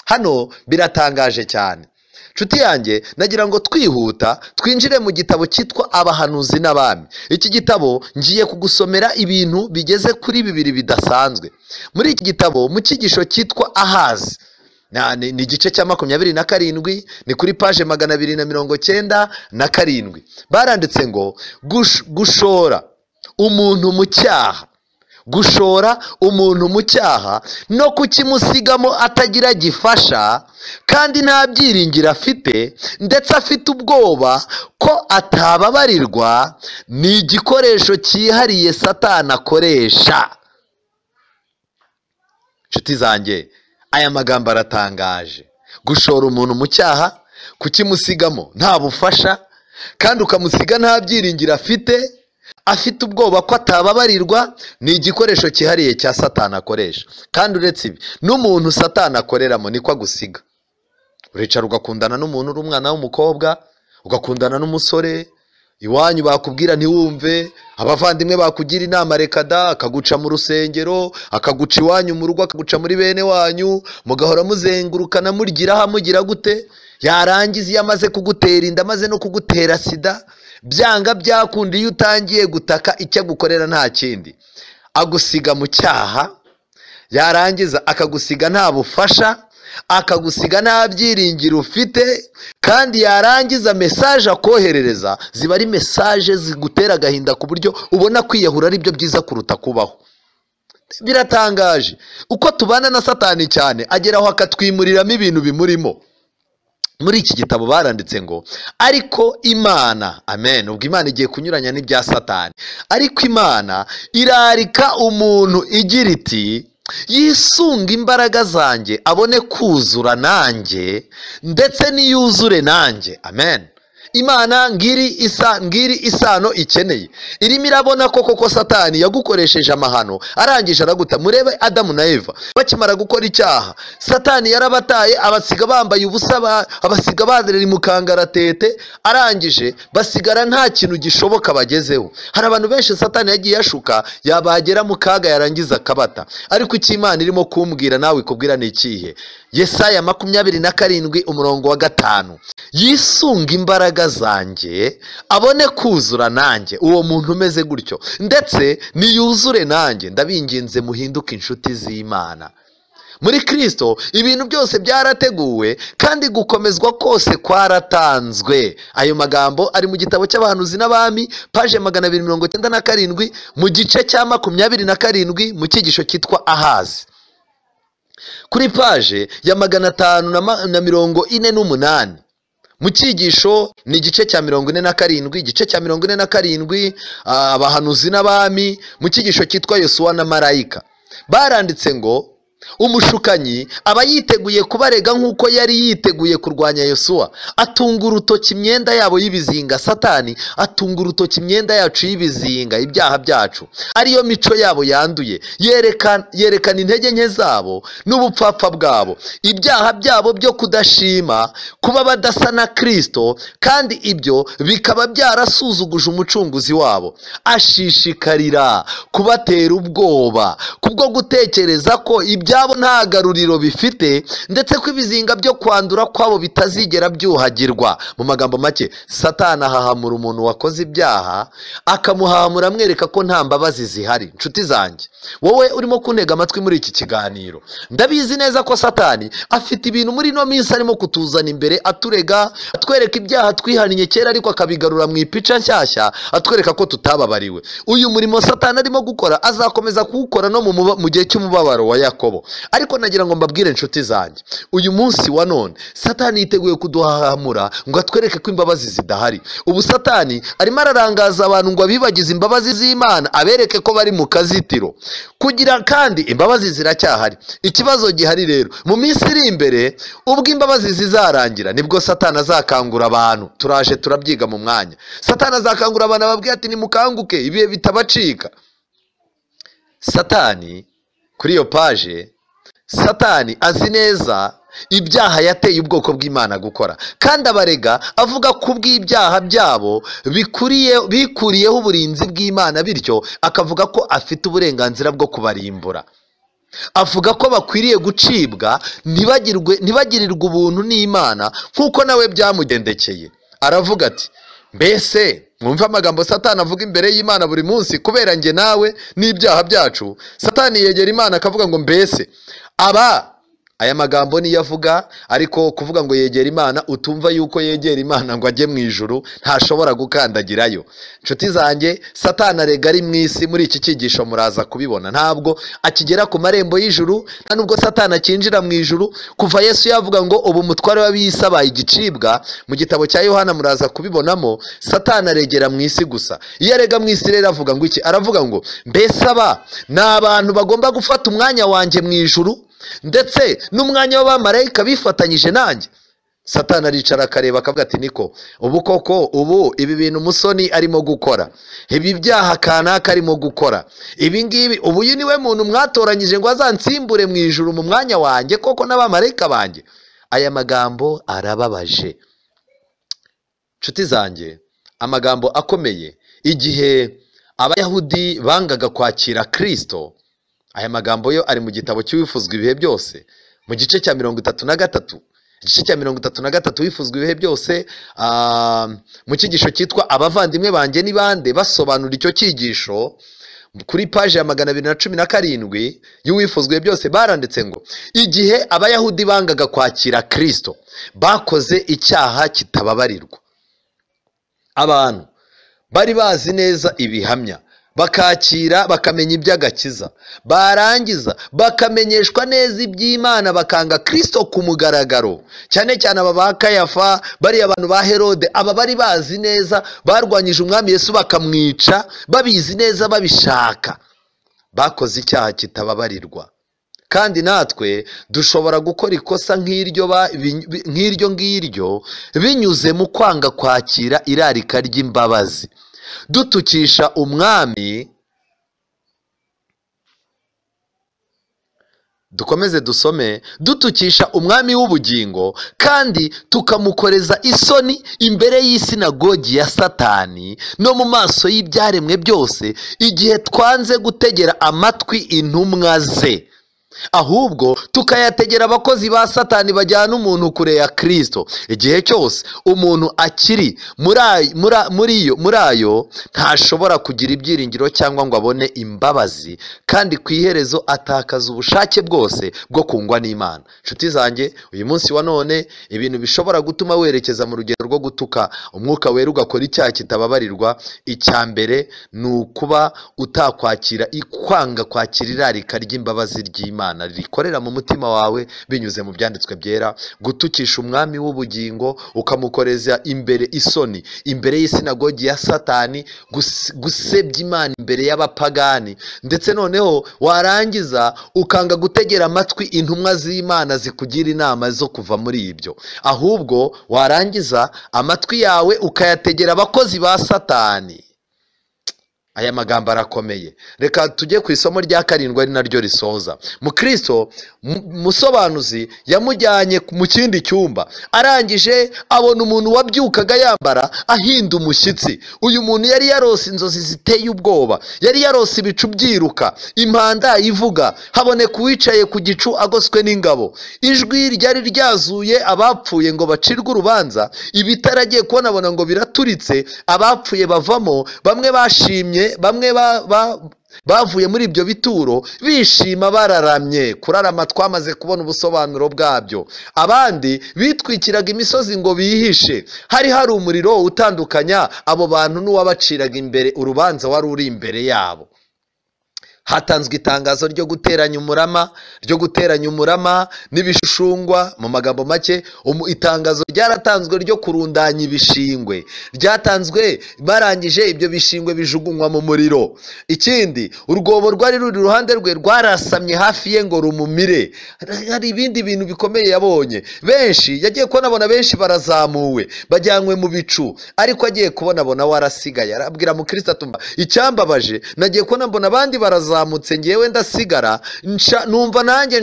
Hano biratangaje cyane. Nshuti yanjye, nagira ngo twihuta twinjire mu gitabo cyitwa Abahanuzi n'Abami. Iki gitabo ngiye kugusomera ibintu bigeze kuri 2 bidasanzwe. Muri iki gitabo mu cyigisho cyitwa Ahazi, ni igice cya 27, ni kuri page 297. Baranditse ngo gushora umuntu mu cyaha, gushora umuntu mu cyaha no kukimusigamo atagira gifasha, kandi nta byiringiro afite, ndetse afite ubwoba ko atababarirwa, ni igikoresho cyihariye Satani akoresha. Nshuti zanjye, aya magambo aratangaje. Gushora umuntu mu cyaha, kukimusigamo nta bufasha, kandi ukamusiga nta byiringiro afite, afite ubwoba ko atababarirwa, ni igikoresho cyihariye cya Satani akoresha. Kandi uretse ibi, n'umuntu Satani akoreramo niko agusiga. Uricara ugakundana n'umuntu uri umwana w'umukobwa, ugakundana n'umusore, iwanyu bakubwira ntiwumve, abavandimwe bakugira inama reka da, akaguca mu rusengero, akaguca iwanyu mu rugo, akaguca muri bene wanyu, mugahora muzengurukana murgira hamugira gute, yarangiza iyo amaze kugutera inda, amaze no kugutera sida, byanga byakunda iyo utangiye gutaka icyo agukorera nta kindi, agusiga mu cyaha, yarangiza akagusiga nta bufasha, akagusiga nta byiringiro ufite, kandi yarangiza mesaje akoherereza ziba ari mesaje zigutera agahinda ku buryo ubona kwiyahura ari byo byiza kuruta kubaho. Biratangaje uko tubana na Satani cyane, ageraho akatwimuriramo ibintu bimurimo. Muri iki gitabo baranditse ngo ariko Imana, amen, ubwo Imana igiye kunyuranya n'ibya Satani, ariko Imana irarika umuntu igira iti yisunga imbaraga zanjye abone kuzura nanjye, ndetse niyuzure nanjye. Amen. imana ngiri isano ikeneye. Irimo irabona ko koko satani yagukoresheje amahano arangije araguta. Murebe Adamu na Eva bakimara gukora icyaha, satani yarabataye abasiga bambaye ubusa, abasiga baderera mu kangaratete, arangije basigara nta kintu gishoboka bagezeho. Hari abantu benshi satani yagiye yashuka, yabagera mu kaga yarangiza akabata. Ariko icyo Imana irimo kumbwira nawe ikubwira ni ikihe? Yesaya 27:5, yisunga imbaraga zanjye abone kuzura nanjye. Uwo muntu umeze gutyo ndetse niyuzure nanjye, ndabinginze muhinduke inshuti z'Imana. Muri Kristo ibintu byose byarateguwe kandi gukomezwa kose kwaratanzwe. Ayo magambo ari mu gitabo cy'abahanuzi n'abami, paje 297, mu gice cya 27 mu cyigisho cyitwa Ahazi. Kuri paje ya 548 mu cyigisho ni igice cya 47, igice cya 47 abahanuzi n'abami, mu cyigisho cyitwa Yosuwa na Marayika, baranditse ngo umushukanyi aba yiteguye kubarega nk'uko yari yiteguye kurwanya Yosuwa. Atunga urutoki imyenda yabo y'ibizinga. Satani atunga urutoki imyenda yacu y'ibizinga, ibyaha byacu, ariyo mico yabo yanduye. Yerekana intege nke zabo n'ubupfapfa bwabo, ibyaha byabo byo kudashima, kuba badasa na Kristo, kandi ibyo bikaba byarasuzuguje umucunguzi wabo. Ashishikarira kubatera ubwoba kubwo gutekereza ko ibyabo nta garuriro bifite, ndetse ko ibizinga byo kwandura kwabo bitazigera byuhagirwa. Mu magambo make, satani ahahamura umuntu wakoze ibyaha, akamuhahamura amwereka ko nta mbabazi zihari. Nshuti zanjye, wowe urimo kuntega amatwi muri iki kiganiro, ndabizi neza ko satani afite ibintu muri ino minsi arimo kutuzana imbere, aturega, atwereka ibyaha twihaniye kera ariko akabigarura mu ipica nshyashya, atwereka ko tutababariwe. Uyu murimo satani arimo gukora azakomeza kuwukora no mu gihe cy'umubabaro wa Yakobo. Ariko nagira ngo mbabwire inshuti zanjye, uyu munsi wa none satani yiteguye kuduhahamura ngo atwereke ko imbabazi zidahari. Ubu satani arimo ararangaza abantu ngo abibagize imbabazi z'Imana, abereke ko bari mu kazitiro, kugira kandi imbabazi ziracyahari. Ikibazo gihari rero, mu minsi iri imbere ubwo imbabazi zizarangira nibwo satani azakangura abantu. Turaje turabyiga mu mwanya. Satani azakangura abantu ababwira ati nimukanguke ibihe bitabacika. Satani kuri iyo paje, satani azi neza ibyaha yateye ubwoko bw'Imana gukora, kandi abarega avuga ko ubw'ibyaha byabo bikuriyeho uburinzi bw'Imana, bityo akavuga ko afite uburenganzira bwo kubarimbura. Avuga ko bakwiriye gucibwa, ntibagirirwe ubuntu n'Imana nk'uko nawe byamugendekeye. Aravuga ati, mbese mwumva amagambo satani avuga imbere y'Imana buri munsi kubera njye nawe n'ibyaha byacu. Satani yegera Imana akavuga ngo mbese aya magambo niyo avuga, ariko kuvuga ngo yegera Imana, utumva yuko yegera Imana ngo ajye mu ijuru, ntashobora gukandagirayo. Nshuti zanjye, satani arega ari mu isi. Muri iki cyigisho muraza kubibona, ntabwo akigera ku marembo y'ijuru, nta nubwo satani akinjira mu ijuru. Kuva Yesu yavuga ngo ubu umutware w'ab'isi abaye igicibwa, mu gitabo cya Yohana muraza kubibonamo, satani aregera mu isi gusa. Iyo arega mu isi rero avuga ngo iki? Aravuga ngo mbese ni abantu bagomba gufata umwanya wanjye mu ijuru, ndetse n'umwanya w'abamarayika bifatanyije nanjye. Satani aricara akareba akavuga ati, niko ubu koko ibi bintu musoni arimo gukora, ibi byaha kanaka arimo gukora, ibi ngibi, ubu uyu niwe muntu mwatoranyije ngo azansimbure mu ijuru mu mwanya wanjye koko n'abamarayika banjye. Aya magambo arababaje. Nshuti zanjye, amagambo akomeye. Igihe abayahudi bangaga kwakira Kristo, aya magambo yo ari mu gitabo cy'uwifuzwa ibihe byose, mu gice cya 33, igice cya 33 wifuzwa ibihe byose, mu cyigisho cyitwa abavandimwe banjye ni bande, basobanura icyo cyigisho. Kuri paje ya 217 y'uwifuzwa byose baranditse ngo igihe abayahudi bangaga kwakira Kristo, bakoze icyaha kitababarirwa. Abantu bari bazi neza ibihamya, bakakira bakamenya iby'agakiza, barangiza bakamenyeshwa neza iby'Imana, bakanga Kristo ku mugaragaro. Cyane cyane aba ba Kayafa, bari abantu ba Herode, aba bari bazi neza, barwanyije umwami Yesu bakamwica, babizi neza babishaka. Bakoze icyaha kitababarirwa kandi natwe dushobora gukora ikosa nk'iryo ngiryo binyuze mu kwanga kwakira irarika ry'imbabazi, dutukisha umwami. Dukomeze dusome. Dutukisha umwami w'ubugingo kandi tukamukoreza isoni imbere y'isinagogi ya Satani no mu maso y'ibyaremwe byose, igihe twanze gutegera amatwi intumwa ze, ahubwo tukayategera abakozi ba Satani bajyana umuntu kure ya Kristo. Igihe cyose umuntu akiri muri ayo ntashobora kugira ibyiringiro cyangwa ngo abone imbabazi, kandi ku iherezo atakaza ubushake bwose bwo kungwa n'Imana. Nshuti zanjye, uyu munsi wa none ibintu bishobora gutuma werekeza mu rugendo rwo gutuka umwuka wera ugakora icyaha kitababarirwa, icya mbere ni ukuba utakwakira kwanga kwakira irarika ry'imbabazi ry'Imana rikorera mu mutima wawe binyuze mu byanditswe byera. Gutukisha umwami w'ubugingo ukamukoreza imbere isoni imbere y'isinagogi ya Satani, gusebya Imana imbere y'abapagani, ndetse noneho warangiza ukanga gutegera amatwi intumwa z'Imana zikugira inama zo kuva muri ibyo, ahubwo warangiza amatwi yawe ukayategera abakozi ba Satani. Aya magambo arakomeye. Reka tujye ku isomo rya karindwi ari naryo risoza. Mukristo Musobanuzi yamujyanye mu kindi cyumba, arangije abona umuntu wabyukaga yambara ahinda umushyitsi. Uyu muntu yari yarose inzozi ziteye ubwoba, yari yarose ibicu byiruka, impanda ivuga, haboneka uwicaye ku gicu agoswe n'ingabo. Ijwi ryari ryazuye abapfuye ngo bacirwe urubanza, ibitaragiye kubona ngo biraturitse, abapfuye bavamo, bamwe bashimye, bamwe bavuye muri ibyo bituro bishima bararamye. Kurarama twamaze kubona ubusobanuro bwabyo. Abandi bitwikiraga imisozi ngo bihishe. Hari umuriro utandukanya abo bantu n'uwabaciraga imbere urubanza wari uri imbere yabo. Hatanzwe itangazo ryo guteranya umurama n'ibishushungwa. Mu magambo make, itangazo ryaratanzwe ryo kurundanya ibishingwe, ryatanzwe barangije ibyo bishingwe bijugunywa mu muriro. Ikindi, urwobo rwari ruri iruhande rwe rwarasamye hafi ye ngo rumumire. Hari ibindi bintu bikomeye yabonye. Benshi yagiye kubona benshi barazamuwe bajyanywe mu bicu, ariko agiye kubona warasigaye. Arabwira Mukristo atumva, icyambabaje nagiye kubona abandi barazamutse, ngewe ndasigara, numva nanjye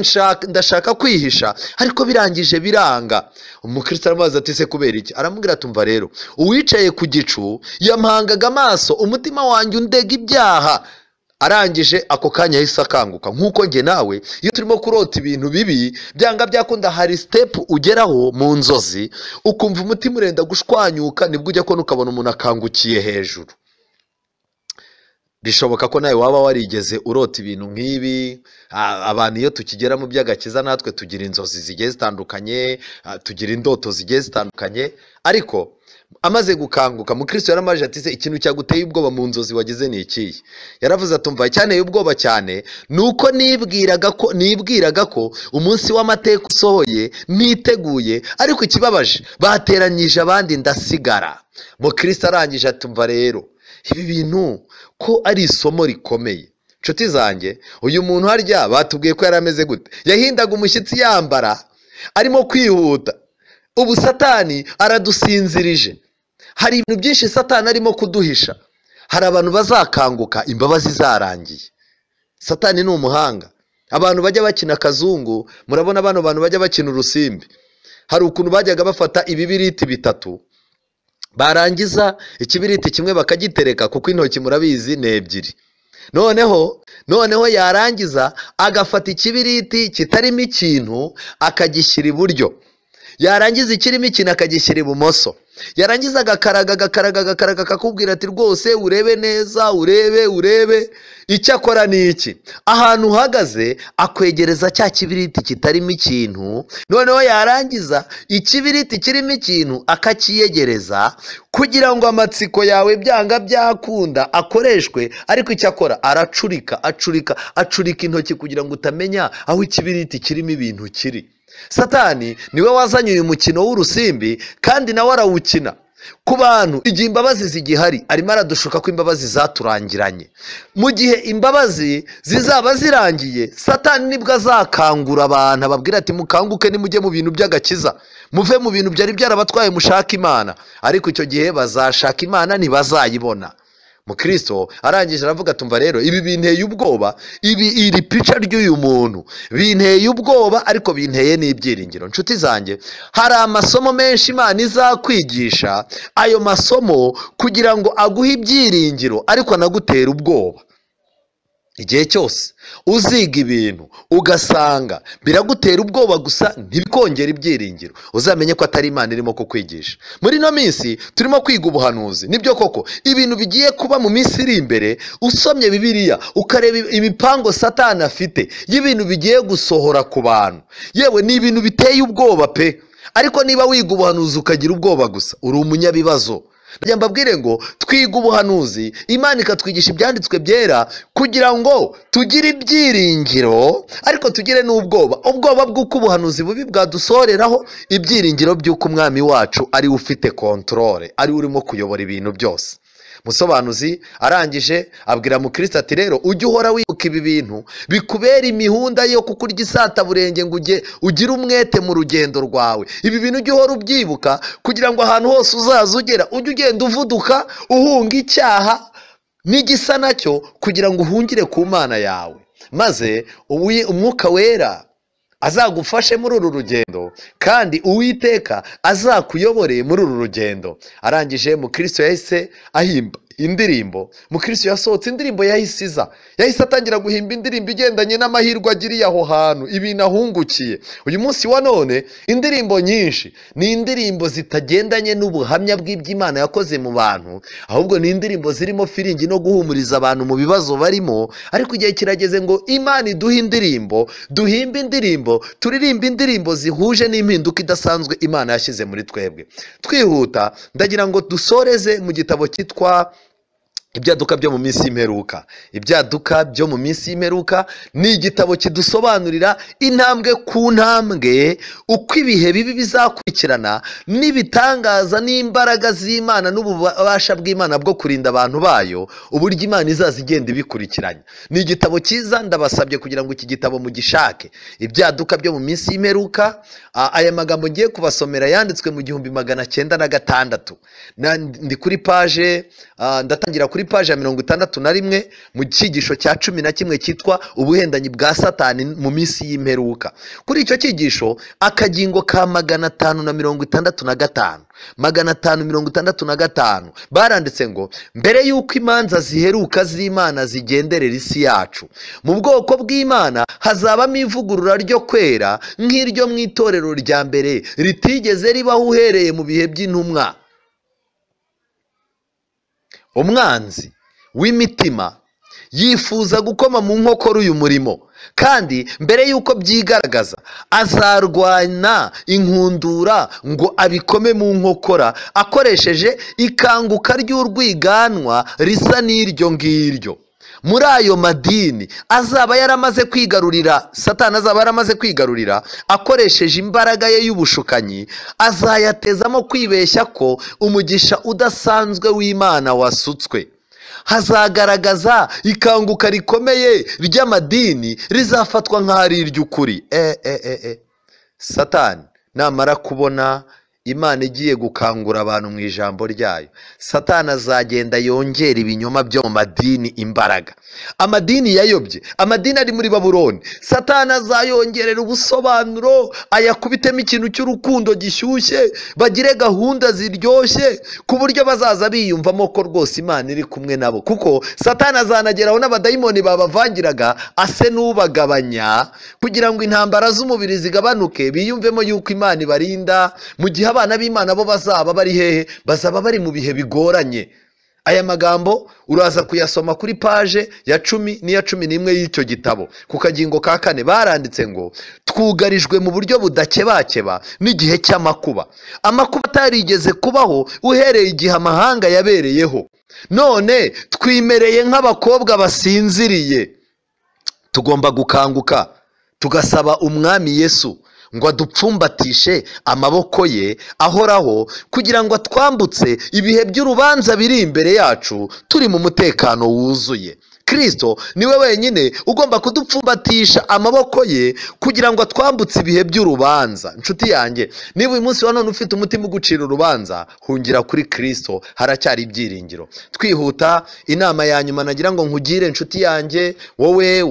ndashaka kwihisha, ariko birangije biranga. Umukristo aramubaza ati se kubera iki? Aramubwira atumva rero, uwicaye ku gicu yampangaga amaso, umutima wanjye undega ibyaha. Arangije ako kanya yahise akanguka. Nk'uko njye nawe iyo turimo kurota ibintu bibi, byanga byakunda hari step ugeraho mu nzozi ukumva umutima urenda gushwanyuka, nibwo ujya kubona ukabona umuntu akangukiye hejuru. Bishoboka ko nawe waba warigeze urota ibintu nk'ibi. Abantu iyo tukigera mu by'agakiza natwe tugira inzozi zigiye zitandukanye, tugira indoto zigiye zitandukanye, ariko amaze gukanguka Mukristo yaramaje ati se ikintu cyaguteye ubwoba mu nzozi wagize ni ikihe? Yaravuze atumva, cyane ubwoba cyane nuko nibwiraga ko umunsi w'amateka usohoye niteguye, ariko ikibabaje bateranyije abandi ndasigara. Mukristo arangije atumva rero, ibi bintu ko ari isomo rikomeye. Nshuti zanjye, uyu muntu harya batubwiye ko yari ameze gute? Yahindaga umushyitsi yambara, arimo kwihuta. Ubu Satani aradusinzirije. Hari ibintu byinshi Satani arimo kuduhisha. Hari abantu bazakanguka imbabazi zarangiye. Satani ni umuhanga. Abantu bajya bakina kazungu, murabona bano bantu bajya bakina urusimbi, hari ukuntu bajyaga bafata ibibiriti bitatu, barangiza ikibiriti kimwe bakagitereka, kuko intoki murabizi ni ebyiri. Noneho yarangiza agafata ikibiriti kitarimo ikintu akagishyira iburyo, yarangiza ikirimo ikintu akagishyira ibumoso, yarangiza agakaraga akakubwira ati rwose urebe neza, urebe. Icyo akora ni iki? Ahantu uhagaze akwegereza cya kibiriti kitarimo ikintu, noneho yarangiza ikibiriti kirimo ikintu akakiyegereza, kugira ngo amatsiko yawe byanga byakunda akoreshwe. Ariko icyo akora acurika intoki kugira ngo utamenya aho ikibiriti kirimo ibintu kiri. Satani niwe wazanye uyu mukino w'urusimbi, kandi nawe arawukina. ku bantu igihe imbabazi zigihari arimo aradushuka ko imbabazi zaturangiranye. Mu gihe imbabazi zizaba zirangiye, Satani nibwo azakangura abantu ababwira ati mukanguke nimujye mu bintu by'agakiza, muve mu bintu byari byarabatwaye mushaka Imana. Ariko icyo gihe bazashaka Imana ntibazayibona. Mukristo arangije aravuga tumva rero ibi binteye ubwoba, iri pica ry'uyu muntu binteye ubwoba, ariko binteye n'ibyiringiro. Nshuti zanjye, hari amasomo menshi Imana izakwigisha, ayo masomo kugira ngo aguhe ibyiringiro ariko anagutera ubwoba. Igihe cyose uziga ibintu ugasanga biragutera ubwoba gusa ntibikongera ibyiringiro, uzamenye ko atari Imana irimo kukwigisha. Muri no minsi turimo kwiga ubuhanuzi, nibyo koko ibintu bigiye kuba mu minsi iri imbere. Usomye Bibiliya ukareba imipango Satani afite y'ibintu bigiye gusohora ku bantu, yewe ni ibintu biteye ubwoba pe. Ariko niba wiga ubuhanuzi ukagira ubwoba gusa, uri umunyabibazo. Njya mbabwire ngo twiga ubuhanuzi, Imana ikatwigisha ibyanditswe byera kugira ngo tugire ibyiringiro ariko tugire n'ubwoba, ubwoba bw'uko ubuhanuzi bubi bwadusoreraho, ibyiringiro by'uko umwami wacu ari we ufite kontorore, ari we urimo kuyobora ibintu byose. Musobanuzi arangije abwira Mukristo ati rero ujye uhora wibuka ibi bintu bikubera imihunda yo kukurya isataburenge ngo ugire umwete mu rugendo rwawe. Ibi bintu ujye uhora ubyibuka kugira ngo ahantu hose uzaza ugera ujye ugenda uvuduka uhunga icyaha n'igisa nacyo, kugira ngo uhungire ku Mana yawe, maze umwuka wera azagufashe muri uru rugendo, kandi Uwiteka azakuyobore muri uru rugendo. Arangije Mukristo yahise ahimba indirimbo. Mukristo yasohotse indirimbo yahise atangira guhimba indirimbo igendanye n'amahirwe agiriye aho hantu, ibintu ahungukiye. Uyu munsi wa none indirimbo nyinshi ni indirimbo zitagendanye n'ubuhamya bw'iby'Imana yakoze mu bantu, ahubwo ni indirimbo zirimo firingi no guhumuriza abantu mu bibazo barimo. Ariko igihe kirageze ngo Imana iduhe indirimbo, duhimbe indirimbo, turirimbe indirimbo zihuje n'impinduka idasanzwe Imana yashyize muri twebwe. Twihuta ndagira ngo dusoreze mu gitabo cyitwa Ibyaduka byo mu minsi y'imperuka. Ibyaduka byo mu minsi y'imperuka ni igitabo kidusobanurira intambwe ku ntambwe uko ibihe bibi bizakurikirana, n'ibitangaza n'imbaraga z'Imana n'ububasha bw'Imana bwo kurinda abantu bayo, uburyo Imana izaza igenda ibikurikiranya. Ni igitabo cyiza, ndabasabye kugira ngo iki gitabo mugishake. Ibyaduka byo mu minsi y'imperuka. Aya magambo ngiye kubasomera yanditswe mu 1906. Ndi kuri paje, ndatangira kuri paji ya 61 mu cyigisho cya 11 cyitwa ubuhendanyi bwa Satani mu minsi y'imperuka. Kuri icyo cyigisho akagingo ka 565 565 baranditse ngo mbere y'uko imanza ziheruka z'Imana zigenderera isi yacu, mu bwoko bw'Imana hazabamo ivugurura ryo kwera nk'iryo mu itorero rya mbere ritigeze ribaho uhereye mu bihe by'intumwa. Umwanzi w'imitima yifuza gukoma mu nkokora uyu murimo, kandi mbere y'uko byigaragaza azarwana inkundura ngo abikome mu nkokora akoresheje ikanguka ry'urwiganwa risa n'iryo ngiryo. Muri ayo madini azaba yaramaze kwigarurira, Satani azaba yaramaze kwigarurira akoresheje imbaraga ye y'ubushukanyi, azayatezamo kwibeshya ko umugisha udasanzwe w'Imana wasutswe. Hazagaragaza ikanguka rikomeye ry'amadini rizafatwa nk'ari iry'ukuri. Satani namara kubona Imana igiye gukangura abantu mu ijambo ryayo, Satani azagenda yongera ibinyoma byo mu madini imbaraga. Amadini yayobye, amadini ari muri Babuloni, Satani azayongerera ubusobanuro, ayakubitemo ikintu cy'urukundo gishyushye, bagire gahunda ziryoshye ku buryo bazaza biyumvamo ko rwose Imana iri kumwe nabo. Kuko Satani azanageraho n'abadayimoni babavangiraga ase n'ubagabanya, kugira ngo intambara z'umubiri zigabanuke, biyumvemo yuko Imana ibarinda. Mu gihe abana b'Imana bo bazaba bari hehe? Bazaba bari mu bihe bigoranye. Aya magambo uraza kuyasoma kuri paje ya 10 n'iya 11 y'icyo gitabo. Ku kagingo ka 4 baranditse ngo twugarijwe mu buryo budakebakeba n'igihe cy'amakuba. Amakuba atarigeze kubaho uhereye igihe amahanga yabereyeho. None twimereye nk'abakobwa basinziriye. Tugomba gukanguka tugasaba umwami Yesu ngo adupfumbatishe amaboko ye ahoraho kugira ngo atwambutse ibihe by'urubanza biri imbere yacu turi mu mutekano wuzuye. Kristo niwe wenyine ugomba kudupfumbatisha amaboko ye kugira ngo atwambutse ibihe by'urubanza. Inshuti yanjye, niba uyu munsi wa none ufite umutima ugucira urubanza, hungira kuri Kristo, haracyari ibyiringiro. Twihuta, inama ya nyuma nagira ngo nkugire inshuti yanjye, wowe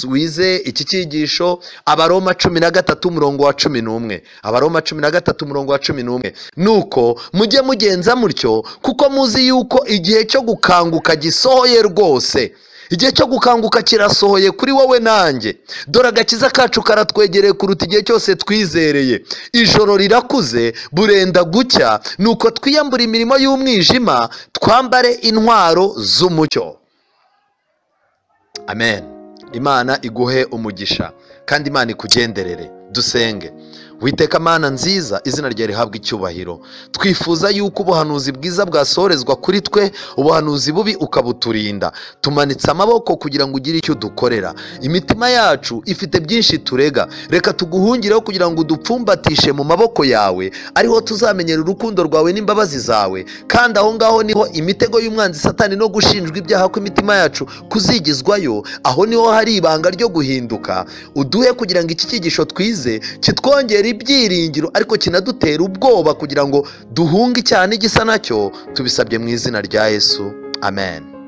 wize iki cyigisho, Abaroma 13:11. Abaroma 13:11, nuko mujye mugenza mutyo kuko muzi yuko igihe cyo gukanguka gisohoye rwose. Igihe cyo gukanguka kirasohoye kuri wowe nanjye. Dore agakiza kacu karatwegereye kuruta igihe cyose twizereye. Ijoro rirakuze, burenda gucya, nuko twiyambura imirimo y'umwijima, twambare intwaro z'umucyo. Amen. Imana iguhe umugisha kandi Imana ikugenderere. Dusenge. Witeka Mana nziza, izina ryawe rihabwa icyubahiro. Twifuza yuko ubuhanuzi bwiza bwasorezwa kuri twe, ubuhanuzi bubi ukabuturinda. Tumanitse amaboko kugira ngo ugire icyo dukorera. Imitima yacu ifite byinshi turega, reka tuguhungireho kugira ngo udupfumbatishe mu maboko yawe, ariho tuzamenyera urukundo rwawe n'imbabazi zawe, kandi aho ngaho niho imitego y'umwanzi Satani no gushinjwa ibyaha kw'imitima yacu kuzigizwayo, aho niho hari ibanga ryo guhinduka. Uduhe kugira ngo iki cyigisho twize kitwongere ibyiringiro, ariko kinadutera ubwoba kugira ngo duhunge icyaha n'igisa nacyo. Tubisabye mu izina rya Yesu, amen.